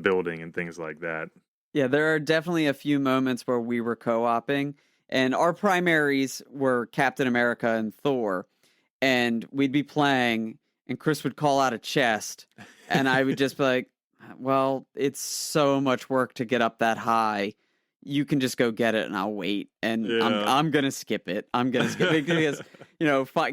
building and things like that. Yeah, there are definitely a few moments where we were co-oping, and our primaries were Captain America and Thor, and we'd be playing, and Chris would call out a chest, and I would just be like, well, it's so much work to get up that high. You can just go get it, and I'll wait. And Yeah. I'm gonna skip it. I'm gonna skip it because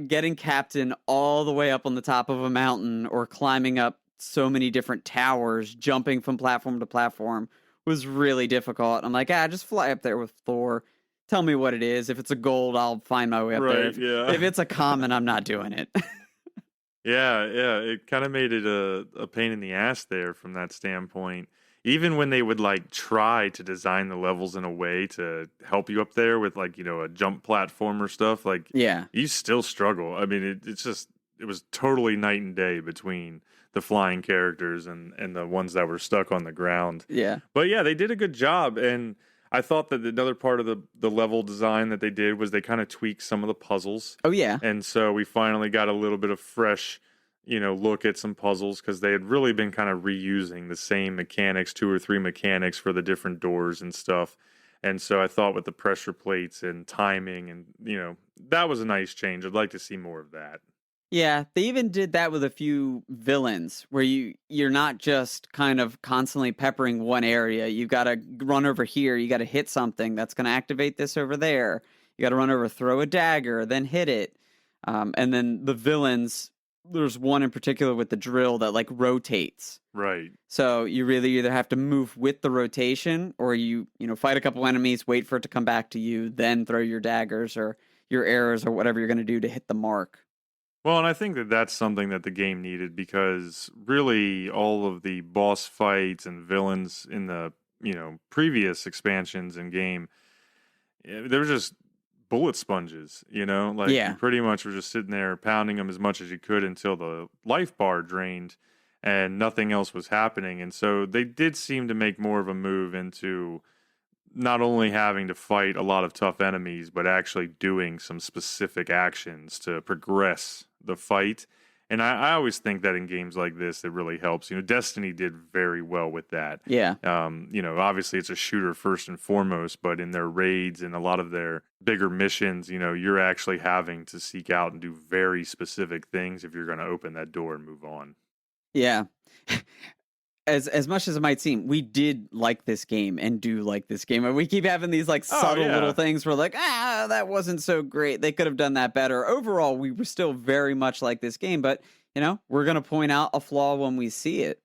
getting Captain all the way up on the top of a mountain or climbing up so many different towers, jumping from platform to platform was really difficult. I'm like, just fly up there with Thor. Tell me what it is. If it's a gold, I'll find my way up there. Right, yeah. If it's a common, I'm not doing it. Yeah, it kind of made it a pain in the ass there from that standpoint. Even when they would like try to design the levels in a way to help you up there with like, a jump platform or stuff, like Yeah. you still struggle. I mean, it was totally night and day between the flying characters and the ones that were stuck on the ground. Yeah. But yeah, they did a good job. And I thought that another part of the level design that they did was they kind of tweaked some of the puzzles. Oh, yeah. And so we finally got a little bit of fresh, look at some puzzles because they had really been kind of reusing the same mechanics, 2 or 3 mechanics for the different doors and stuff. And so I thought with the pressure plates and timing and, that was a nice change. I'd like to see more of that. Yeah, they even did that with a few villains where you're not just kind of constantly peppering one area. You've got to run over here, you got to hit something that's going to activate this over there. You got to run over, throw a dagger, then hit it. And then the villains, there's one in particular with the drill that like rotates. Right. So you really either have to move with the rotation or you fight a couple enemies, wait for it to come back to you, then throw your daggers or your arrows or whatever you're going to do to hit the mark. Well, and I think that that's something that the game needed because really all of the boss fights and villains in the, previous expansions in game, they were just bullet sponges, like Yeah. you pretty much were just sitting there pounding them as much as you could until the life bar drained and nothing else was happening. And so they did seem to make more of a move into not only having to fight a lot of tough enemies, but actually doing some specific actions to progress the fight. And I always think that in games like this, it really helps. Destiny did very well with that. Yeah. Obviously it's a shooter first and foremost, but in their raids and a lot of their bigger missions, you're actually having to seek out and do very specific things if you're going to open that door and move on. Yeah. As much as it might seem, we did like this game and do like this game. And we keep having these like subtle little things where like, that wasn't so great. They could have done that better. Overall, we were still very much like this game, but we're going to point out a flaw when we see it.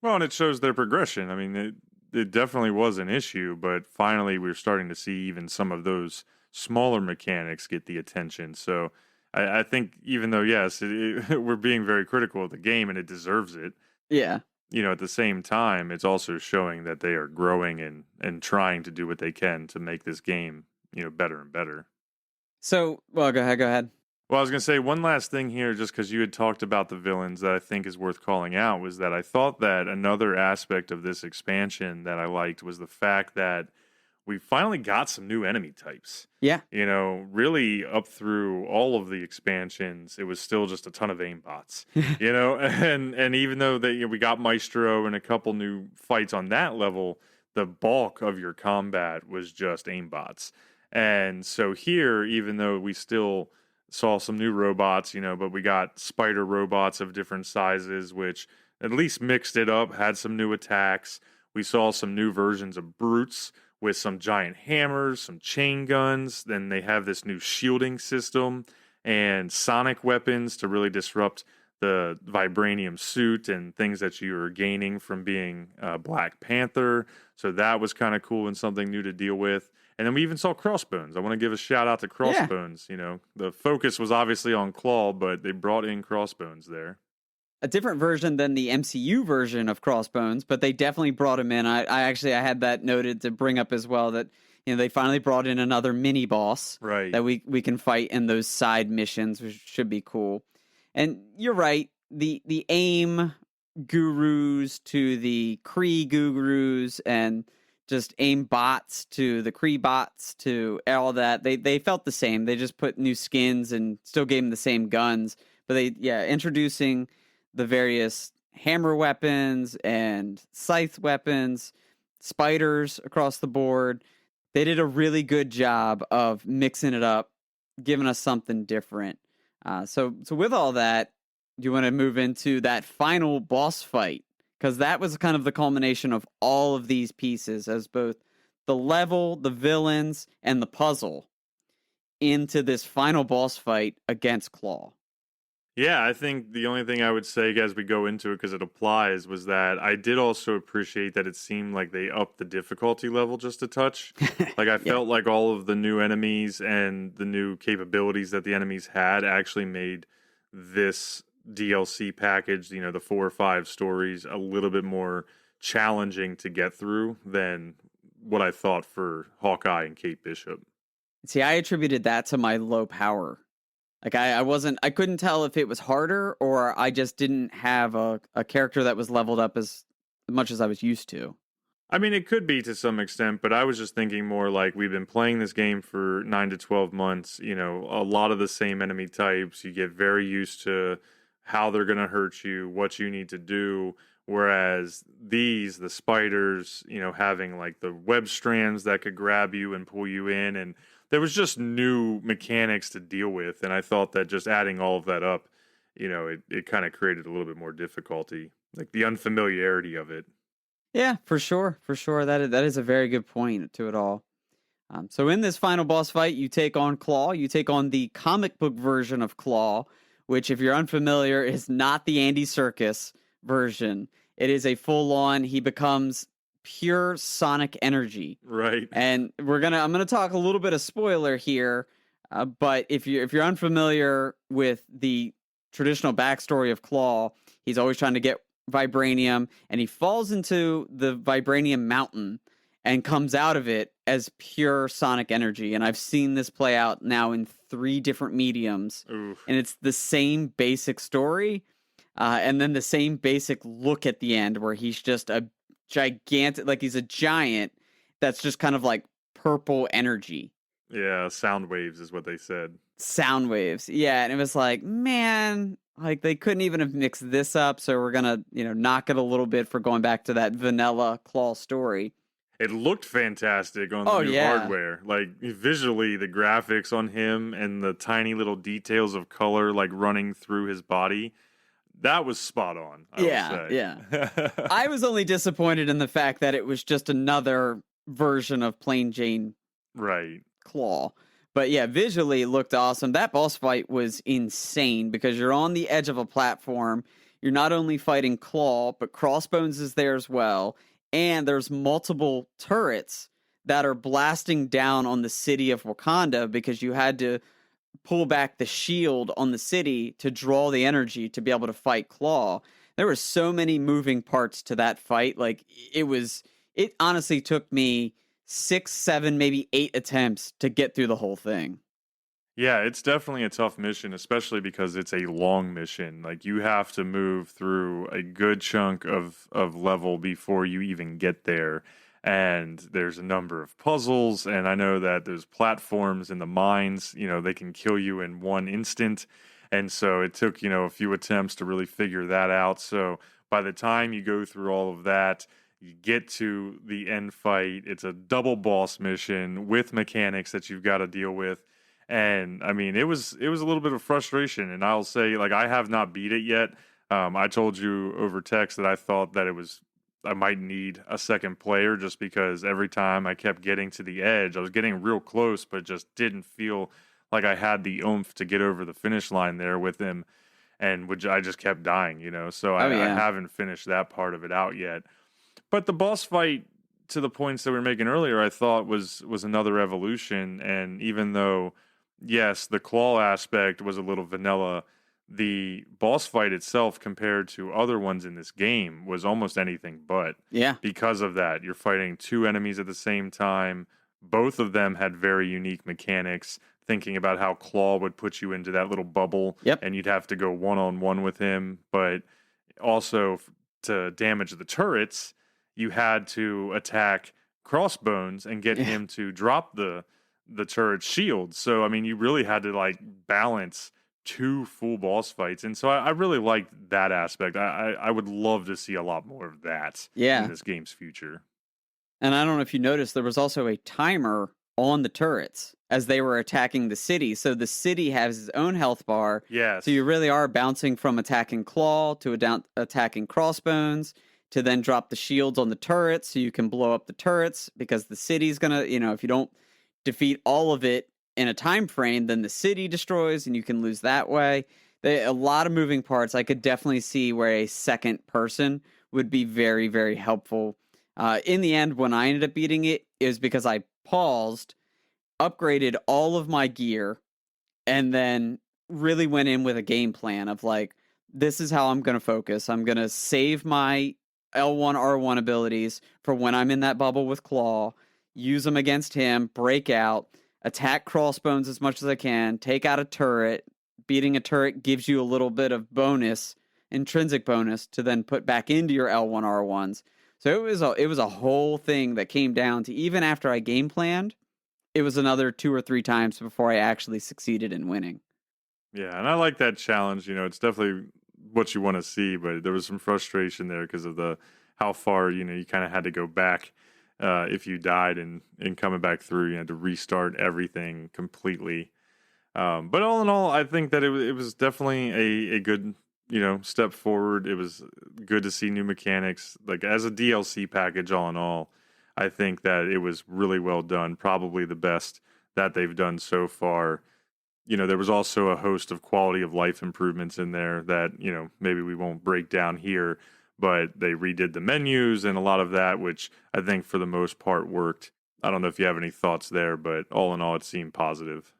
Well, and it shows their progression. I mean, it definitely was an issue, but finally we're starting to see even some of those smaller mechanics get the attention. So I think even though, yes, we're being very critical of the game and it deserves it. Yeah. At the same time, it's also showing that they are growing and trying to do what they can to make this game, better and better. So, well, go ahead. Well, I was going to say one last thing here, just because you had talked about the villains that I think is worth calling out, was that I thought that another aspect of this expansion that I liked was the fact that we finally got some new enemy types. Yeah. Really up through all of the expansions, it was still just a ton of aimbots. And even though that we got Maestro and a couple new fights on that level, the bulk of your combat was just aimbots. And so here, even though we still saw some new robots, but we got spider robots of different sizes, which at least mixed it up, had some new attacks. We saw some new versions of brutes with some giant hammers, some chain guns. Then they have this new shielding system and sonic weapons to really disrupt the vibranium suit and things that you are gaining from being Black Panther. So that was kind of cool and something new to deal with. And then we even saw Crossbones. I want to give a shout out to Crossbones. Yeah. The focus was obviously on Claw, but they brought in Crossbones there. A different version than the MCU version of Crossbones, but they definitely brought him in. I had that noted to bring up as well, that they finally brought in another mini boss, right, that we can fight in those side missions, which should be cool. And you're right, the AIM gurus to the Kree gurus and just AIM bots to the Kree bots to all that, they felt the same. They just put new skins and still gave them the same guns, but introducing the various hammer weapons and scythe weapons, spiders across the board. They did a really good job of mixing it up, giving us something different. So with all that, do you want to move into that final boss fight? Because that was kind of the culmination of all of these pieces, as both the level, the villains, and the puzzle into this final boss fight against Claw. Yeah, I think the only thing I would say as we go into it, because it applies, was that I did also appreciate that it seemed like they upped the difficulty level just a touch. Like I felt like all of the new enemies and the new capabilities that the enemies had actually made this DLC package, the 4 or 5 stories, a little bit more challenging to get through than what I thought for Hawkeye and Kate Bishop. See, I attributed that to my low power. Like I couldn't tell if it was harder or I just didn't have a character that was leveled up as much as I was used to. I mean, it could be to some extent, but I was just thinking more like we've been playing this game for 9 to 12 months, a lot of the same enemy types. You get very used to how they're going to hurt you, what you need to do. Whereas the spiders, having like the web strands that could grab you and pull you in, and there was just new mechanics to deal with. And I thought that just adding all of that up, it kind of created a little bit more difficulty, like the unfamiliarity of it. Yeah, for sure. That is a very good point to it all. So in this final boss fight, you take on Claw. You take on the comic book version of Claw, which, if you're unfamiliar, is not the Andy Serkis version. It is a full-on, he becomes pure sonic energy. Right. And I'm gonna talk a little bit of spoiler here, but if you're unfamiliar with the traditional backstory of Claw, he's always trying to get vibranium, and he falls into the vibranium mountain and comes out of it as pure sonic energy. And I've seen this play out now in 3 different mediums. Oof. And it's the same basic story, and then the same basic look at the end, where he's just a gigantic, like he's a giant that's just kind of like purple energy. Yeah, sound waves is what they said. Sound waves. Yeah, and it was like, man, like they couldn't even have mixed this up, so we're gonna, knock it a little bit for going back to that vanilla Claw story. It looked fantastic on the new hardware. Like visually, the graphics on him and the tiny little details of color like running through his body, that was spot on. I would say. Yeah. I was only disappointed in the fact that it was just another version of plain Jane Claw. But yeah, visually it looked awesome. That boss fight was insane because you're on the edge of a platform. You're not only fighting Claw, but Crossbones is there as well. And there's multiple turrets that are blasting down on the city of Wakanda because you had to pull back the shield on the city to draw the energy to be able to fight Claw. There were so many moving parts to that fight. Like it honestly took me 6, 7, maybe 8 attempts to get through the whole thing. Yeah, it's definitely a tough mission, especially because it's a long mission. Like you have to move through a good chunk of level before you even get there. And there's a number of puzzles, and I know that there's platforms in the mines, they can kill you in one instant. And so it took, a few attempts to really figure that out. So by the time you go through all of that, you get to the end fight. It's a double boss mission with mechanics that you've got to deal with. And I mean, it was a little bit of frustration. And I'll say, like, I have not beat it yet. I told you over text that I thought that I might need a second player just because every time I kept getting to the edge, I was getting real close, but just didn't feel like I had the oomph to get over the finish line there with him. And I just kept dying, So I haven't finished that part of it out yet. But the boss fight, to the points that we were making earlier, I thought was another evolution. And even though, yes, the claw aspect was a little vanilla, the boss fight itself compared to other ones in this game was almost anything but. Yeah. Because of that, you're fighting two enemies at the same time. Both of them had very unique mechanics, thinking about how Claw would put you into that little bubble, and you'd have to go one-on-one with him. But also, to damage the turrets, you had to attack Crossbones and get him to drop the turret shield. So, I mean, you really had to, balance two full boss fights. And so I really liked that aspect. I would love to see a lot more of that in this game's future. And I don't know if you noticed, there was also a timer on the turrets as they were attacking the city. So the city has its own health bar. Yes. So you really are bouncing from attacking Claw to attacking Crossbones to then drop the shields on the turrets so you can blow up the turrets because the city's going to, if you don't defeat all of it in a time frame, then the city destroys and you can lose that way. A lot of moving parts. I could definitely see where a second person would be very, very helpful. In the end, when I ended up beating it, it was because I paused, upgraded all of my gear, and then really went in with a game plan of this is how I'm going to focus. I'm going to save my L1, R1 abilities for when I'm in that bubble with Claw, use them against him, break out, attack Crossbones as much as I can, take out a turret. Beating a turret gives you a little bit of intrinsic bonus to then put back into your L1, R1s. So it was a whole thing that came down to, even after I game planned, it was another 2 or 3 times before I actually succeeded in winning. Yeah, and I like that challenge. It's definitely what you want to see, but there was some frustration there because of how far, you kind of had to go back if you died and coming back through, you had to restart everything completely. But all in all, I think that it was definitely a good, step forward. It was good to see new mechanics, as a DLC package. All in all, I think that it was really well done. Probably the best that they've done so far. There was also a host of quality of life improvements in there that, maybe we won't break down here, but they redid the menus and a lot of that, which I think for the most part worked. I don't know if you have any thoughts there, but all in all, it seemed positive.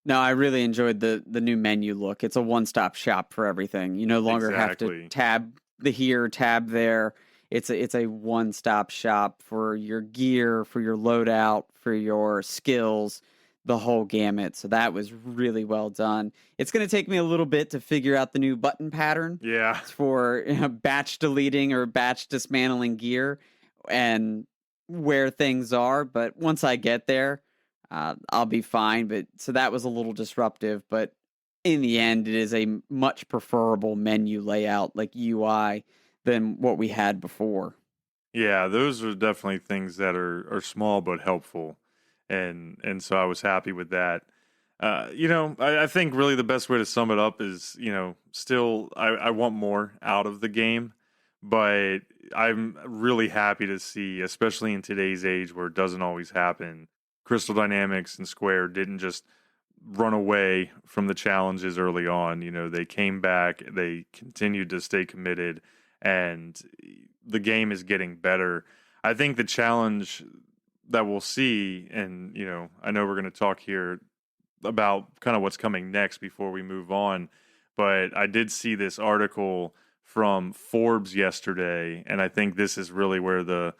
No, I really enjoyed the new menu look. It's a one-stop shop for everything. You no longer have to tab here, tab there. It's a one-stop shop for your gear, for your loadout, for your skills, the whole gamut. So that was really well done. It's going to take me a little bit to figure out the new button pattern. Yeah. For batch deleting or batch dismantling gear and where things are. But once I get there, I'll be fine. But so that was a little disruptive. But in the end, it is a much preferable menu layout, UI, than what we had before. Yeah, those are definitely things that are small but helpful. And so I was happy with that. I think really the best way to sum it up is, still I want more out of the game, but I'm really happy to see, especially in today's age where it doesn't always happen, Crystal Dynamics and Square didn't just run away from the challenges early on. They came back, they continued to stay committed, and the game is getting better. I think the challenge that we'll see, and I know we're going to talk here about kind of what's coming next before we move on, but I did see this article from Forbes yesterday, and I think this is really where the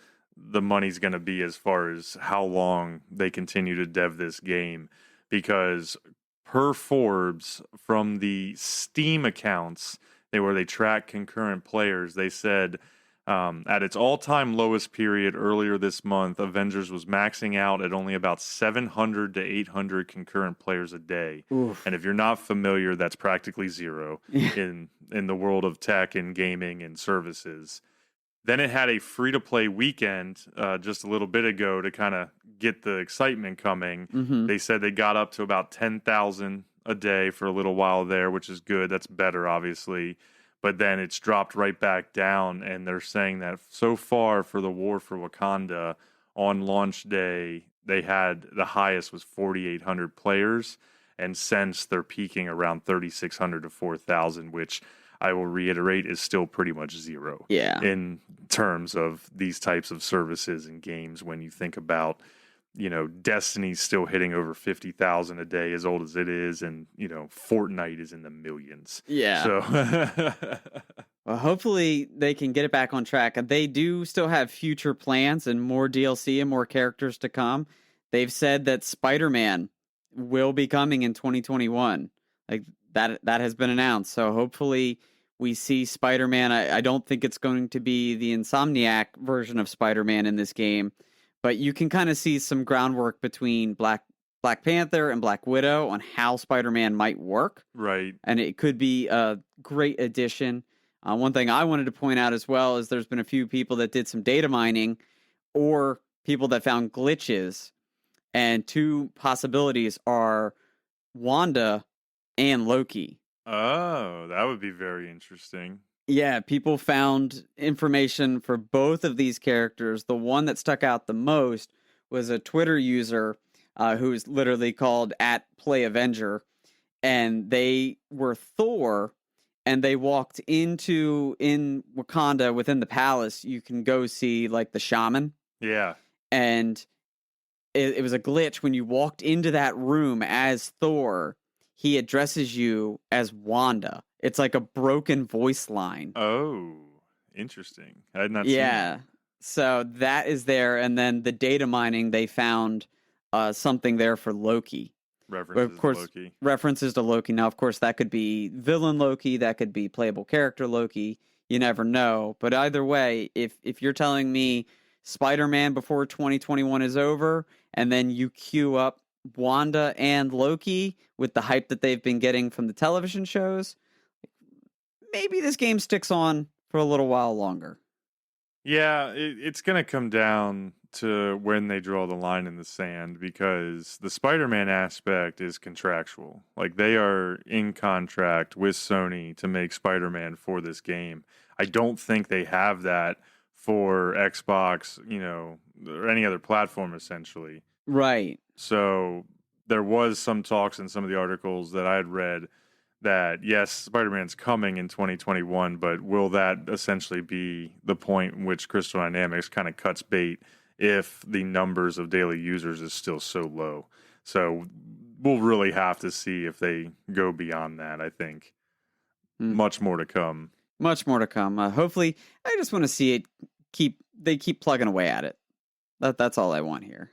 the money's going to be as far as how long they continue to dev this game, because per Forbes, from the Steam accounts where they track concurrent players, they said at its all-time lowest period earlier this month, Avengers was maxing out at only about 700 to 800 concurrent players a day. Oof. And if you're not familiar, that's practically zero in the world of tech and gaming and services. Then it had a free-to-play weekend just a little bit ago to kind of get the excitement coming. Mm-hmm. They said they got up to about 10,000 a day for a little while there, which is good. That's better, obviously. But then it's dropped right back down, and they're saying that so far for the War for Wakanda, on launch day, they had the highest was 4,800 players, and since they're peaking around 3,600 to 4,000, which I will reiterate is still pretty much zero in terms of these types of services and games. When you think about, Destiny's still hitting over 50,000 a day, as old as it is, and Fortnite is in the millions. Yeah. So, well, hopefully they can get it back on track. They do still have future plans and more DLC and more characters to come. They've said that Spider-Man will be coming in 2021. Like that has been announced. So hopefully we see Spider-Man. I don't think it's going to be the Insomniac version of Spider-Man in this game, but you can kind of see some groundwork between Black Panther and Black Widow on how Spider-Man might work. right. And it could be a great addition. One thing I wanted to point out as well is there's been a few people that did some data mining or people that found glitches. And two possibilities are Wanda and Loki. Oh, that would be very interesting. Yeah, people found information for both of these characters. The one that stuck out the most was a Twitter user who is literally called @PlayAvenger, and they were Thor, and they walked in Wakanda within the palace. You can go see like the shaman, Yeah. and it was a glitch when you walked into that room as Thor. He addresses you as Wanda. It's like a broken voice line. Oh, interesting. I had not seen Yeah. that. So that is there. And then the data mining, they found something there for Loki. References Of course, to Loki. references to Loki. Now, of course, that could be villain Loki. That could be playable character Loki. You never know. But either way, if you're telling me Spider-Man before 2021 is over, and then you queue up Wanda and Loki with the hype that they've been getting from the television shows, maybe this game sticks on for a little while longer. Yeah, it's going to come down to when they draw the line in the sand, because the Spider-Man aspect is contractual. Like, they are in contract with Sony to make Spider-Man for this game. I don't think they have that for Xbox, or any other platform, essentially. Right. So there was some talks in some of the articles that I had read that, yes, Spider-Man's coming in 2021, but will that essentially be the point in which Crystal Dynamics kind of cuts bait if the numbers of daily users is still so low? So we'll really have to see if they go beyond that, I think. Much more to come. Much more to come. Hopefully, I just want to see it keep plugging away at it. That's all I want here.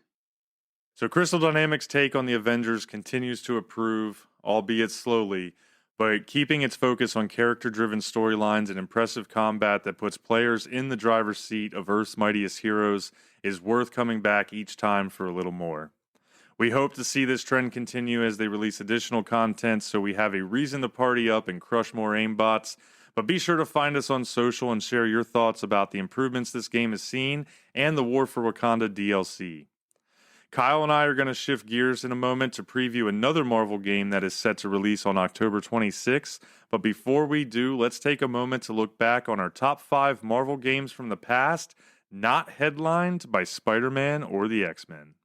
So Crystal Dynamics' take on the Avengers continues to improve, albeit slowly, but keeping its focus on character-driven storylines and impressive combat that puts players in the driver's seat of Earth's mightiest heroes is worth coming back each time for a little more. We hope to see this trend continue as they release additional content so we have a reason to party up and crush more aimbots, but be sure to find us on social and share your thoughts about the improvements this game has seen and the War for Wakanda DLC. Kyle and I are going to shift gears in a moment to preview another Marvel game that is set to release on October 26th. But before we do, let's take a moment to look back on our top 5 Marvel games from the past, not headlined by Spider-Man or the X-Men.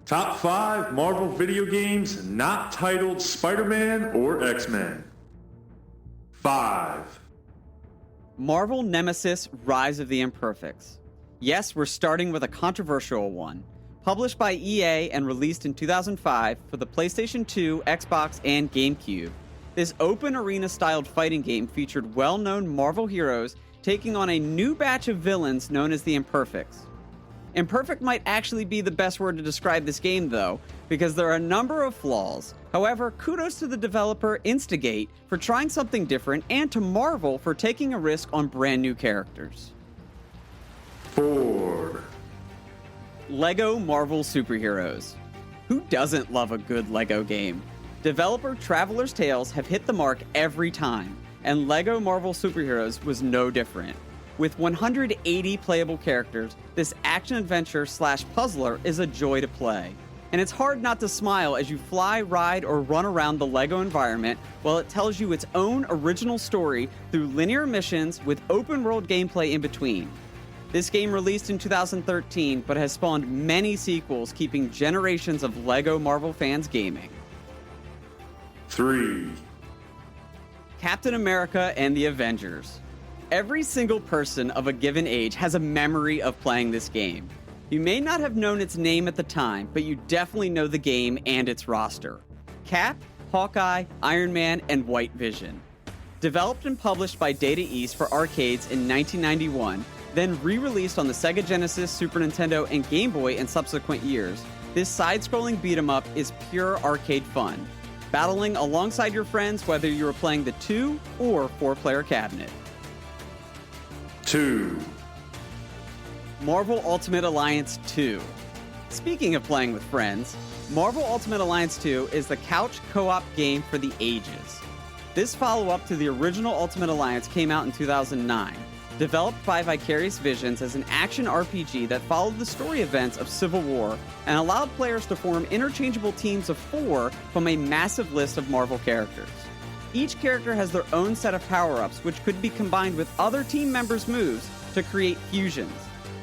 Top 5 Marvel video games not titled Spider-Man or X-Men. 5. Marvel Nemesis Rise of the Imperfects. Yes, we're starting with a controversial one. Published by EA and released in 2005 for the PlayStation 2, Xbox, and GameCube, This open arena-styled fighting game featured well-known Marvel heroes taking on a new batch of villains known as the Imperfects. Imperfect might actually be the best word to describe this game, though, because there are a number of flaws. However, kudos to the developer Instigate for trying something different, and to Marvel for taking a risk on brand new characters. 4. LEGO Marvel Superheroes. Who doesn't love a good LEGO game? Developer Traveler's Tales have hit the mark every time, and LEGO Marvel Superheroes was no different. With 180 playable characters, this action-adventure/puzzler is a joy to play. And it's hard not to smile as you fly, ride, or run around the LEGO environment while it tells you its own original story through linear missions with open-world gameplay in between. This game released in 2013, but has spawned many sequels, keeping generations of LEGO Marvel fans gaming. 3. Captain America and the Avengers. Every single person of a given age has a memory of playing this game. You may not have known its name at the time, but you definitely know the game and its roster. Cap, Hawkeye, Iron Man, and White Vision. Developed and published by Data East for arcades in 1991, then re-released on the Sega Genesis, Super Nintendo, and Game Boy in subsequent years, this side-scrolling beat-em-up is pure arcade fun, battling alongside your friends whether you are playing the 2 or 4-player cabinet. 2. Marvel Ultimate Alliance 2. Speaking of playing with friends, Marvel Ultimate Alliance 2 is the couch co-op game for the ages. This follow-up to the original Ultimate Alliance came out in 2009, developed by Vicarious Visions as an action RPG that followed the story events of Civil War and allowed players to form interchangeable teams of 4 from a massive list of Marvel characters. Each character has their own set of power-ups, which could be combined with other team members' moves to create fusions.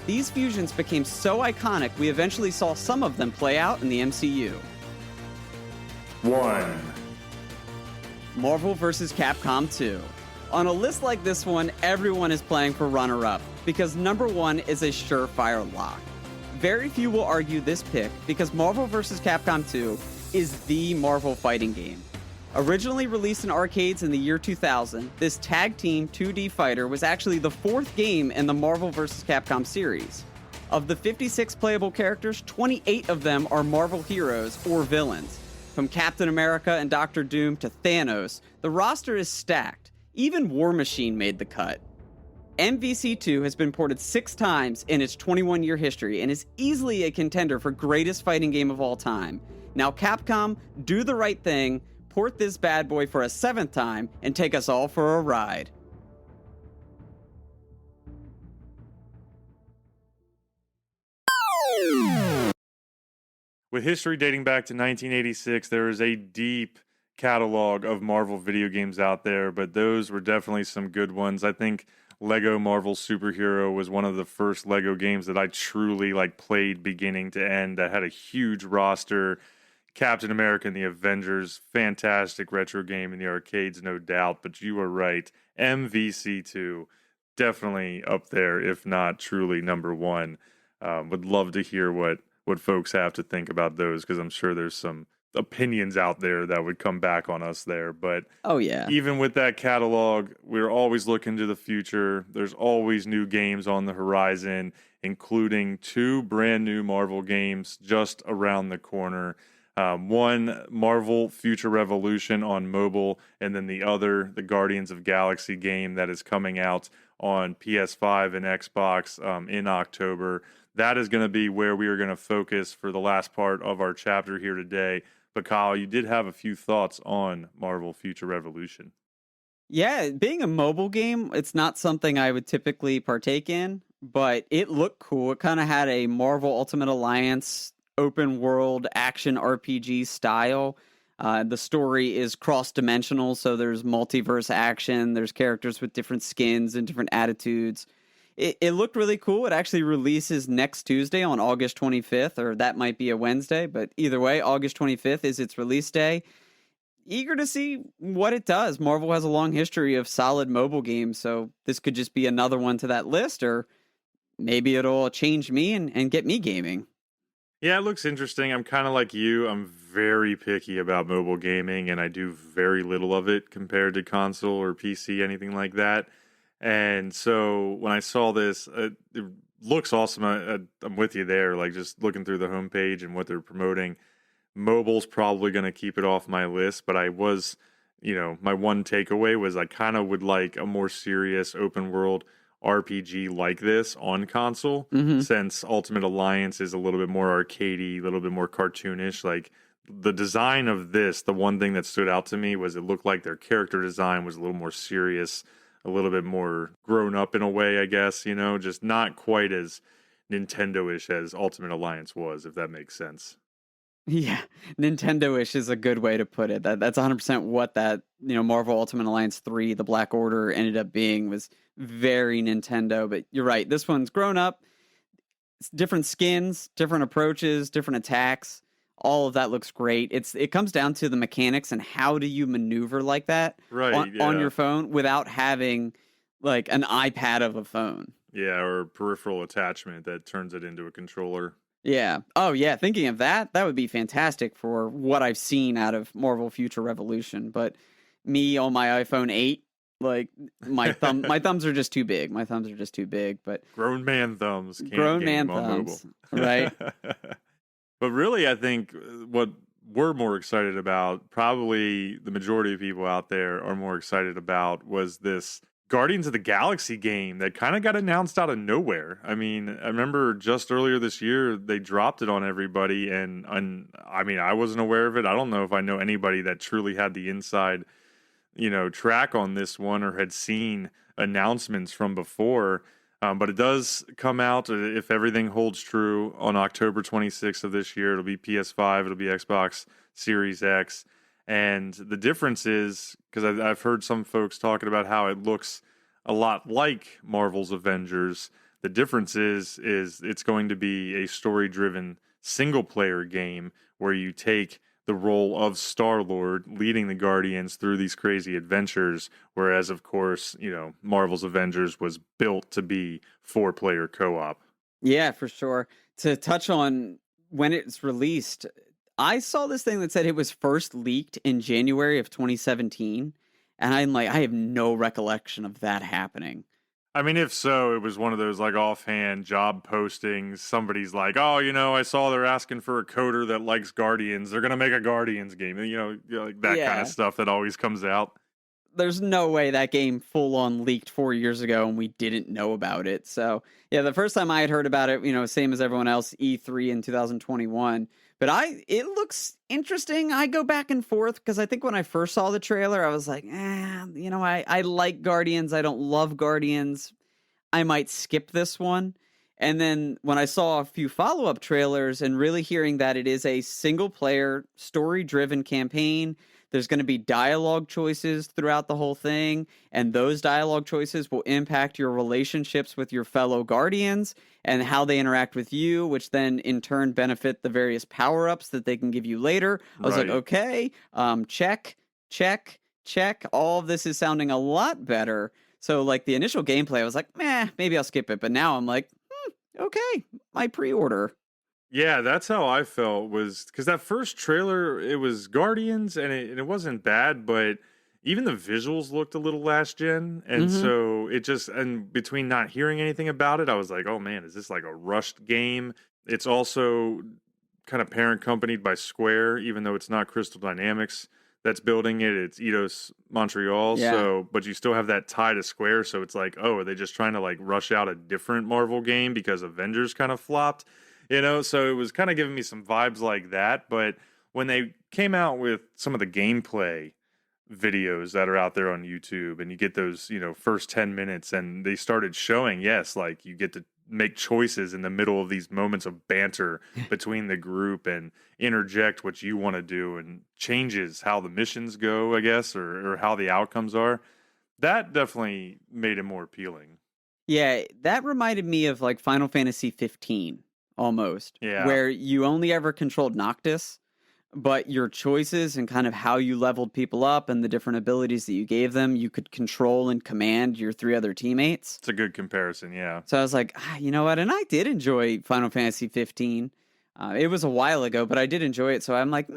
These fusions became so iconic, we eventually saw some of them play out in the MCU. 1. Marvel vs. Capcom 2. On a list like this one, everyone is playing for runner-up, because number 1 is a surefire lock. Very few will argue this pick, because Marvel vs. Capcom 2 is the Marvel fighting game. Originally released in arcades in the year 2000, this tag team 2D fighter was actually the 4th game in the Marvel vs. Capcom series. Of the 56 playable characters, 28 of them are Marvel heroes or villains. From Captain America and Doctor Doom to Thanos, the roster is stacked. Even War Machine made the cut. MVC2 has been ported 6 times in its 21-year history and is easily a contender for greatest fighting game of all time. Now Capcom, do the right thing, port this bad boy for a 7th time, and take us all for a ride. With history dating back to 1986, there is a deep catalog of Marvel video games out there, but those were definitely some good ones. I think Lego Marvel Superhero was one of the first Lego games that I truly played beginning to end, that had a huge roster. Captain America and the Avengers, fantastic retro game in the arcades, no doubt, but you are right. MVC2, definitely up there, if not truly number 1. Would love to hear what folks have to think about those, because I'm sure there's some opinions out there that would come back on us there. But oh yeah, even with that catalog, we're always looking to the future. There's always new games on the horizon, including 2 brand new Marvel games just around the corner. One, Marvel Future Revolution on mobile, and then the other, the Guardians of Galaxy game that is coming out on PS5 and Xbox in October. That is going to be where we are going to focus for the last part of our chapter here today. But Kyle, you did have a few thoughts on Marvel Future Revolution. Yeah, being a mobile game, it's not something I would typically partake in, but it looked cool. It kind of had a Marvel Ultimate Alliance open world action RPG style. The story is cross-dimensional, so there's multiverse action, there's characters with different skins and different attitudes. It looked really cool. It actually releases next Tuesday on August 25th, or that might be a Wednesday, but either way, August 25th is its release day. Eager to see what it does. Marvel has a long history of solid mobile games, so this could just be another one to that list, or maybe it'll change me and get me gaming. Yeah, it looks interesting. I'm kind of like you. I'm very picky about mobile gaming, and I do very little of it compared to console or PC, anything like that. And so when I saw this, it looks awesome. I'm with you there. Like just looking through the homepage and what they're promoting, mobile's probably going to keep it off my list. But I was, my one takeaway was I kind of would like a more serious open world RPG like this on console, Hmm. since Ultimate Alliance is a little bit more arcadey, a little bit more cartoonish. Like the design of this, the one thing that stood out to me was it looked like their character design was a little more serious, a little bit more grown up in a way, I guess, just not quite as Nintendo-ish as Ultimate Alliance was, if that makes sense. Yeah, Nintendo-ish is a good way to put it. That's 100% what that, Marvel Ultimate Alliance 3, the Black Order ended up being, was very Nintendo, but you're right. This one's grown up. It's different skins, different approaches, different attacks. All of that looks great. It comes down to the mechanics and how do you maneuver like that Right, on yeah. your phone without having like an iPad of a phone. Yeah, or a peripheral attachment that turns it into a controller. Yeah. Oh, yeah. Thinking of that, that would be fantastic for what I've seen out of Marvel Future Revolution. But me on my iPhone 8, like my thumbs are just too big. My thumbs are just too big. But Grown man thumbs can't grown man game on thumbs, mobile. right? But really, I think what we're more excited about, probably the majority of people out there are more excited about, was this Guardians of the Galaxy game that kind of got announced out of nowhere. I mean, I remember just earlier this year they dropped it on everybody, and I mean, I wasn't aware of it. I don't know if I know anybody that truly had the inside, track on this one or had seen announcements from before. But it does come out, if everything holds true, on October 26th of this year. It'll be PS5, it'll be Xbox Series X. And the difference is, because I've heard some folks talking about how it looks a lot like Marvel's Avengers. The difference is it's going to be a story-driven single-player game where you take the role of Star-Lord leading the Guardians through these crazy adventures, whereas, of course, Marvel's Avengers was built to be 4-player co-op. Yeah, for sure. To touch on when it's released, I saw this thing that said it was first leaked in January of 2017, and I'm like, I have no recollection of that happening. I mean, if so, it was one of those like offhand job postings. Somebody's like, "Oh, I saw they're asking for a coder that likes Guardians. They're gonna make a Guardians game." Like that kind of stuff that always comes out. There's no way that game full on leaked 4 years ago and we didn't know about it. So yeah, the first time I had heard about it, same as everyone else, E3 in 2021. But it looks interesting. I go back and forth because I think when I first saw the trailer, I was like, I like Guardians. I don't love Guardians. I might skip this one. And then when I saw a few follow-up trailers and really hearing that it is a single-player, story-driven campaign, there's going to be dialogue choices throughout the whole thing, and those dialogue choices will impact your relationships with your fellow Guardians and how they interact with you, which then in turn benefit the various power-ups that they can give you later. I was like, okay, check. All of this is sounding a lot better. So like the initial gameplay, I was like, maybe I'll skip it. But now I'm like, okay, my pre-order. Yeah, that's how I felt, was because that first trailer, it was Guardians, and it wasn't bad, but even the visuals looked a little last gen. And so and between not hearing anything about it, I was like, oh man, is this like a rushed game? It's also kind of parent companied by Square, even though it's not Crystal Dynamics that's building it. It's Eidos Montreal. Yeah. So, but you still have that tie to Square. So it's like, oh, are they just trying to like rush out a different Marvel game because Avengers kind of flopped? So it was kind of giving me some vibes like that. But when they came out with some of the gameplay videos that are out there on YouTube, and you get those, first 10 minutes, and they started showing, yes, like you get to make choices in the middle of these moments of banter between the group and interject what you want to do, and changes how the missions go, I guess, or how the outcomes are. That definitely made it more appealing. Yeah, that reminded me of like Final Fantasy 15 almost. Yeah. Where you only ever controlled Noctis, but your choices and kind of how you leveled people up and the different abilities that you gave them, you could control and command your 3 other teammates. It's a good comparison, yeah. So I was like, you know what? And I did enjoy Final Fantasy 15. It was a while ago, but I did enjoy it. So I'm like,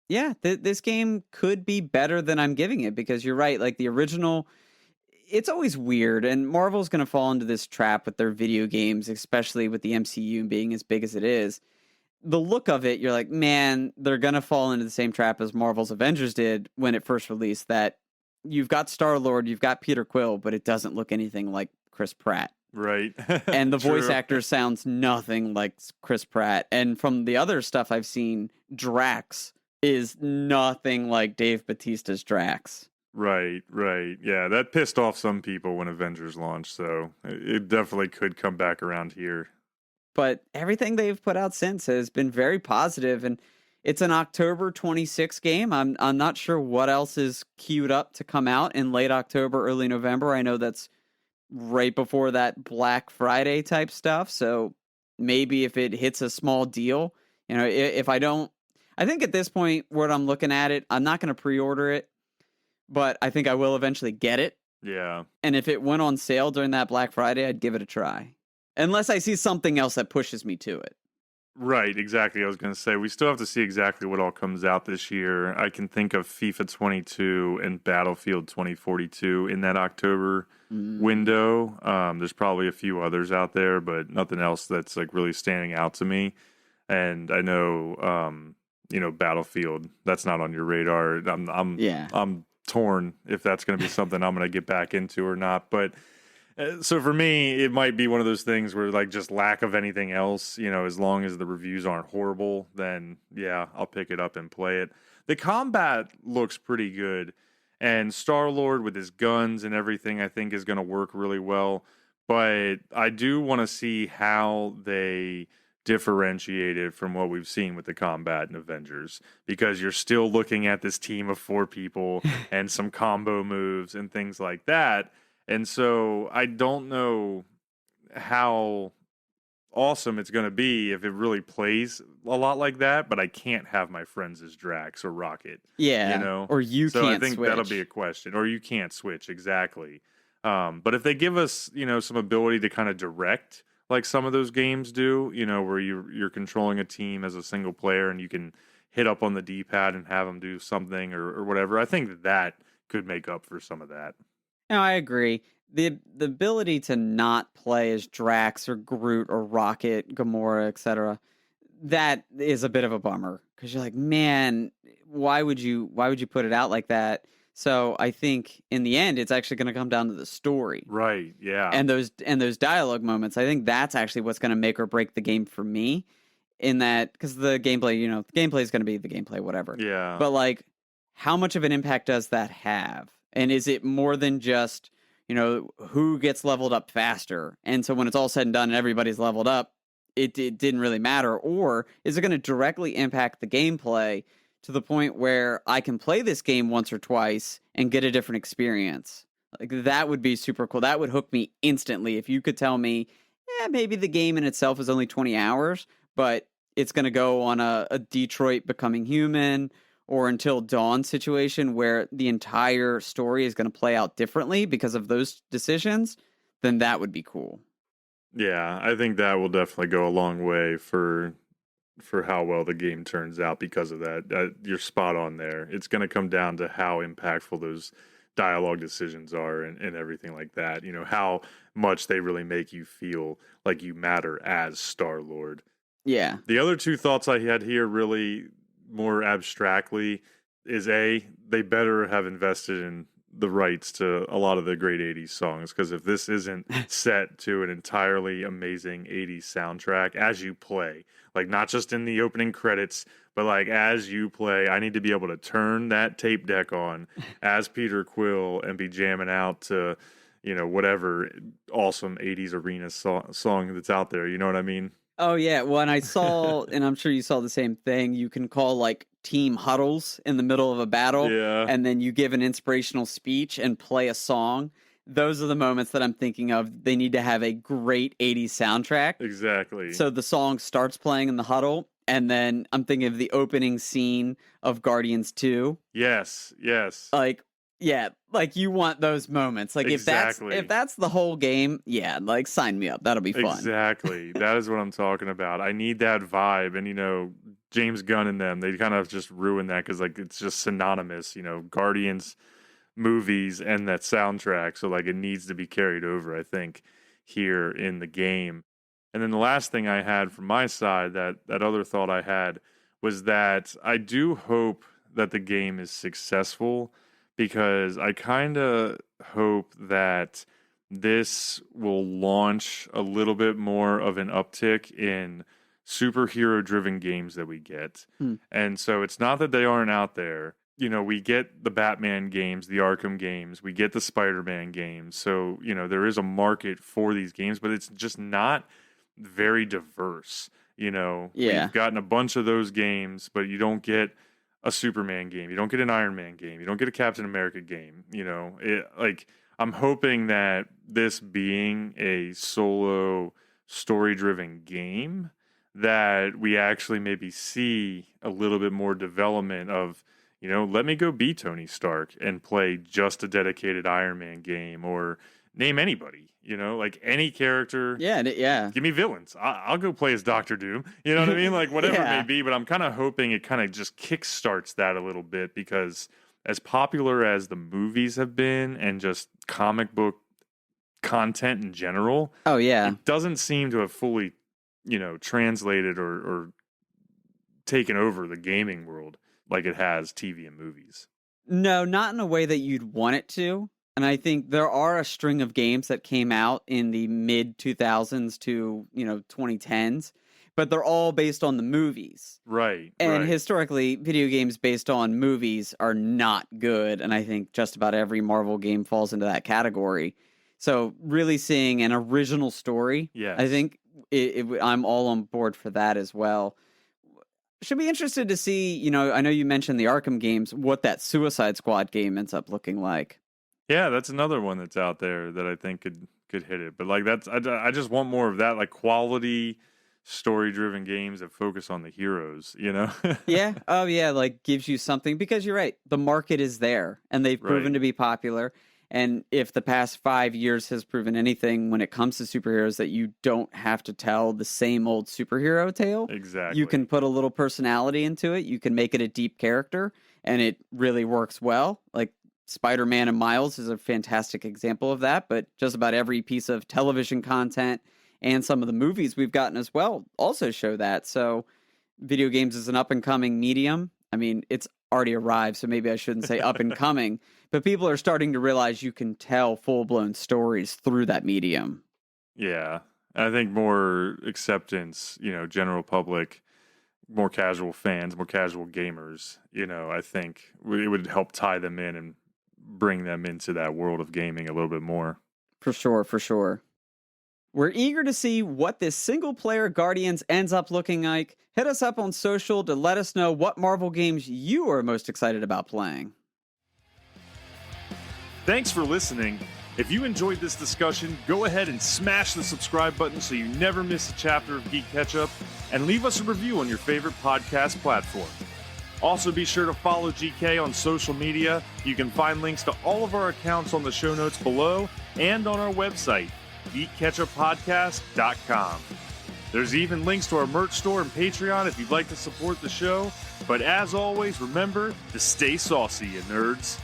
yeah, this game could be better than I'm giving it, because you're right. Like the original, it's always weird, and Marvel's going to fall into this trap with their video games, especially with the MCU being as big as it is. The look of it, you're like, man, they're going to fall into the same trap as Marvel's Avengers did when it first released, that you've got Star-Lord, you've got Peter Quill, but it doesn't look anything like Chris Pratt. Right. And the voice True. actor sounds nothing like Chris Pratt. And from the other stuff I've seen, Drax is nothing like Dave Bautista's Drax. Right. Yeah, that pissed off some people when Avengers launched, so it definitely could come back around here. But everything they've put out since has been very positive, and it's an October 26th game. I'm not sure what else is queued up to come out in late October, early November. I know that's right before that Black Friday type stuff. So maybe if it hits a small deal, if I don't, I think at this point, where I'm looking at it, I'm not going to pre-order it, but I think I will eventually get it. Yeah. And if it went on sale during that Black Friday, I'd give it a try. Unless I see something else that pushes me to it. Right, exactly. I was going to say, we still have to see exactly what all comes out this year. I can think of FIFA 22 and Battlefield 2042 in that October window. There's probably a few others out there, but nothing else that's like really standing out to me. And I know, Battlefield, that's not on your radar. I'm torn if that's going to be something I'm going to get back into or not. But so for me, it might be one of those things where, like, just lack of anything else, as long as the reviews aren't horrible, then yeah, I'll pick it up and play it. The combat looks pretty good, and Star-Lord with his guns and everything, I think, is going to work really well. But I do want to see how they differentiate it from what we've seen with the combat in Avengers, because you're still looking at this team of 4 people and some combo moves and things like that. And so I don't know how awesome it's going to be if it really plays a lot like that, but I can't have my friends as Drax or Rocket. Yeah, or you so can't I think switch. that'll be a question. Or you can't switch, exactly. But if they give us, some ability to kind of direct, like some of those games do, where you're controlling a team as a single player and you can hit up on the D-pad and have them do something or whatever, I think that could make up for some of that. No, I agree. The ability to not play as Drax or Groot or Rocket, Gamora, etc., that is a bit of a bummer, because you're like, man, why would you put it out like that? So I think in the end, it's actually going to come down to the story, right? Yeah, and those dialogue moments. I think that's actually what's going to make or break the game for me. In that, because the gameplay, the gameplay is going to be the gameplay, whatever. Yeah, but like, how much of an impact does that have? And is it more than just, who gets leveled up faster? And so when it's all said and done and everybody's leveled up, it didn't really matter. Or is it going to directly impact the gameplay to the point where I can play this game once or twice and get a different experience? Like, that would be super cool. That would hook me instantly. If you could tell me, maybe the game in itself is only 20 hours, but it's going to go on a Detroit Becoming Human or Until Dawn situation where the entire story is going to play out differently because of those decisions, then that would be cool. Yeah, I think that will definitely go a long way for how well the game turns out because of that. You're spot on there. It's going to come down to how impactful those dialogue decisions are and everything like that. How much they really make you feel like you matter as Star-Lord. Yeah. The other 2 thoughts I had here, really more abstractly, is they better have invested in the rights to a lot of the great 80s songs, because if this isn't set to an entirely amazing 80s soundtrack as you play, like not just in the opening credits, but like as you play, I need to be able to turn that tape deck on as Peter Quill and be jamming out to, whatever awesome 80s arena song that's out there. You know what I mean? Oh, yeah. Well, and I saw, and I'm sure you saw the same thing, you can call like team huddles in the middle of a battle. Yeah. And then you give an inspirational speech and play a song. Those are the moments that I'm thinking of. They need to have a great 80s soundtrack. Exactly. So the song starts playing in the huddle, and then I'm thinking of the opening scene of Guardians 2. Yes. Like, Yeah, like you want those moments. Like Exactly. if that's the whole game, yeah, like sign me up. That'll be fun. Exactly. That is what I'm talking about. I need that vibe. And, James Gunn and them, they kind of just ruined that because, like, it's just synonymous, Guardians movies and that soundtrack. So, like, it needs to be carried over, I think, here in the game. And then the last thing I had from my side, that other thought I had, was that I do hope that the game is successful, because I kind of hope that this will launch a little bit more of an uptick in superhero driven games that we get. And so it's not that they aren't out there. We get the Batman games, the Arkham games, we get the Spider-Man games. So, there is a market for these games, but it's just not very diverse. Yeah. We've gotten a bunch of those games, but you don't get a Superman game, you don't get an Iron Man game, you don't get a Captain America game. I'm hoping that this being a solo story-driven game, that we actually maybe see a little bit more development of, let me go be Tony Stark and play just a dedicated Iron Man game, or name anybody, like any character. Yeah. Give me villains. I'll go play as Doctor Doom. You know what I mean? Like whatever it may be, but I'm kind of hoping it kind of just kickstarts that a little bit, because as popular as the movies have been and just comic book content in general, it doesn't seem to have fully, translated or taken over the gaming world like it has TV and movies. No, not in a way that you'd want it to. And I think there are a string of games that came out in the mid 2000s to, 2010s, but they're all based on the movies. Right. And historically, video games based on movies are not good. And I think just about every Marvel game falls into that category. So really seeing an original story, I think I'm all on board for that as well. Should be interested to see, I know you mentioned the Arkham games, what that Suicide Squad game ends up looking like. Yeah, that's another one that's out there that I think could hit it. But like I just want more of that, like quality story-driven games that focus on the heroes, Yeah. Oh yeah, like gives you something, because you're right. The market is there and they've proven to be popular. And if the past 5 years has proven anything when it comes to superheroes, that you don't have to tell the same old superhero tale. Exactly. You can put a little personality into it. You can make it a deep character, and it really works well. Like Spider-Man and Miles is a fantastic example of that, but just about every piece of television content and some of the movies we've gotten as well also show that. So video games is an up-and-coming medium. I mean, it's already arrived, so maybe I shouldn't say up-and-coming, but people are starting to realize you can tell full-blown stories through that medium. Yeah. I think more acceptance, general public, more casual fans, more casual gamers, I think it would help tie them in and bring them into that world of gaming a little bit more. For sure. We're eager to see what this single-player Guardians ends up looking like. Hit us up on social to let us know what Marvel games you are most excited about playing. Thanks for listening. If you enjoyed this discussion, go ahead and smash the subscribe button so you never miss a chapter of GeeK KetchUp, and leave us a review on your favorite podcast platform. Also, be sure to follow GK on social media. You can find links to all of our accounts on the show notes below and on our website, GeeKKetchUpPodcast.com. There's even links to our merch store and Patreon if you'd like to support the show. But as always, remember to stay saucy, you nerds.